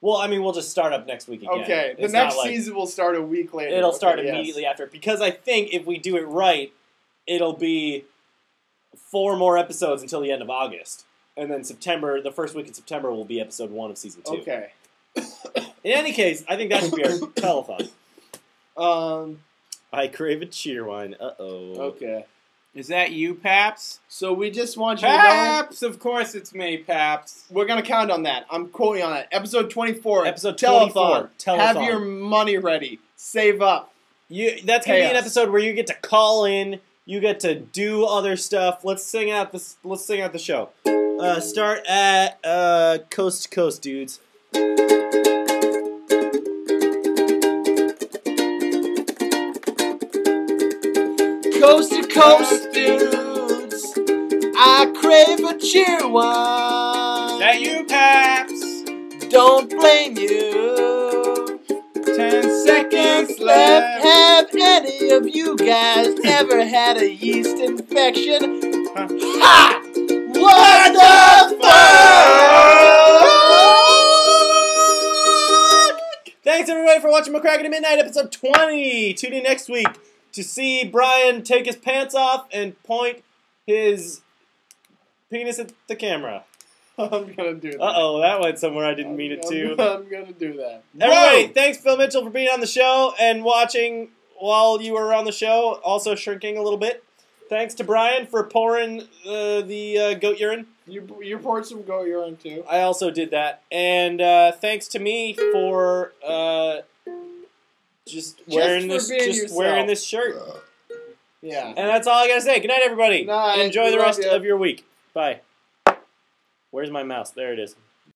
S1: Well, I mean, we'll just start up next week again.
S2: Okay, the
S1: It's
S2: next
S1: not like-
S2: season will start a week later.
S1: It'll start
S2: Okay, yes.
S1: immediately after. Because I think if we do it right, it'll be 4 more episodes until the end of August. And then September, the first week in September, will be episode 1 of season 2.
S2: Okay.
S1: In any case, I think that should be our telethon. I crave a cheer wine. Uh-oh.
S2: Okay.
S5: Is that you, Paps?
S2: So we just want you to know,
S5: Paps! Of course it's me, Paps.
S2: we're going to count on that. I'm quoting on that. Episode 24.
S1: Episode
S2: telethon.
S1: 24. Telethon.
S2: Have your money ready. Save up.
S1: That's going to be an
S2: Chaos.
S1: episode where you get to call in, you get to do other stuff. Let's sing out the show. Start at Coast to Coast, dudes.
S2: Coast to coast, dudes. I crave a cheer wine.
S5: Is that you, Paps?
S2: Don't blame you.
S5: 10 seconds
S2: yeast left.
S6: Have any of you guys ever had a yeast infection? Ha! What the fuck?
S1: Thanks everybody for watching McCrackenatMidnight episode 20. Tune in next week to see Brian take his pants off and point his penis at the camera.
S2: I'm gonna do that.
S1: Uh-oh, that went somewhere I didn't mean it to.
S2: I'm gonna do that.
S1: Everybody, thanks Phil Mitchell for being on the show and watching while you were on the show, also shrinking a little bit. Thanks to Brian for pouring the goat urine.
S2: You poured some goat urine too.
S1: I also did that. And thanks to me for just wearing this shirt.
S2: Yeah.
S1: And that's all I gotta say. Good night, everybody.
S2: Night.
S1: Enjoy the rest
S2: you.
S1: of your week. Bye. Where's my mouse? There it is.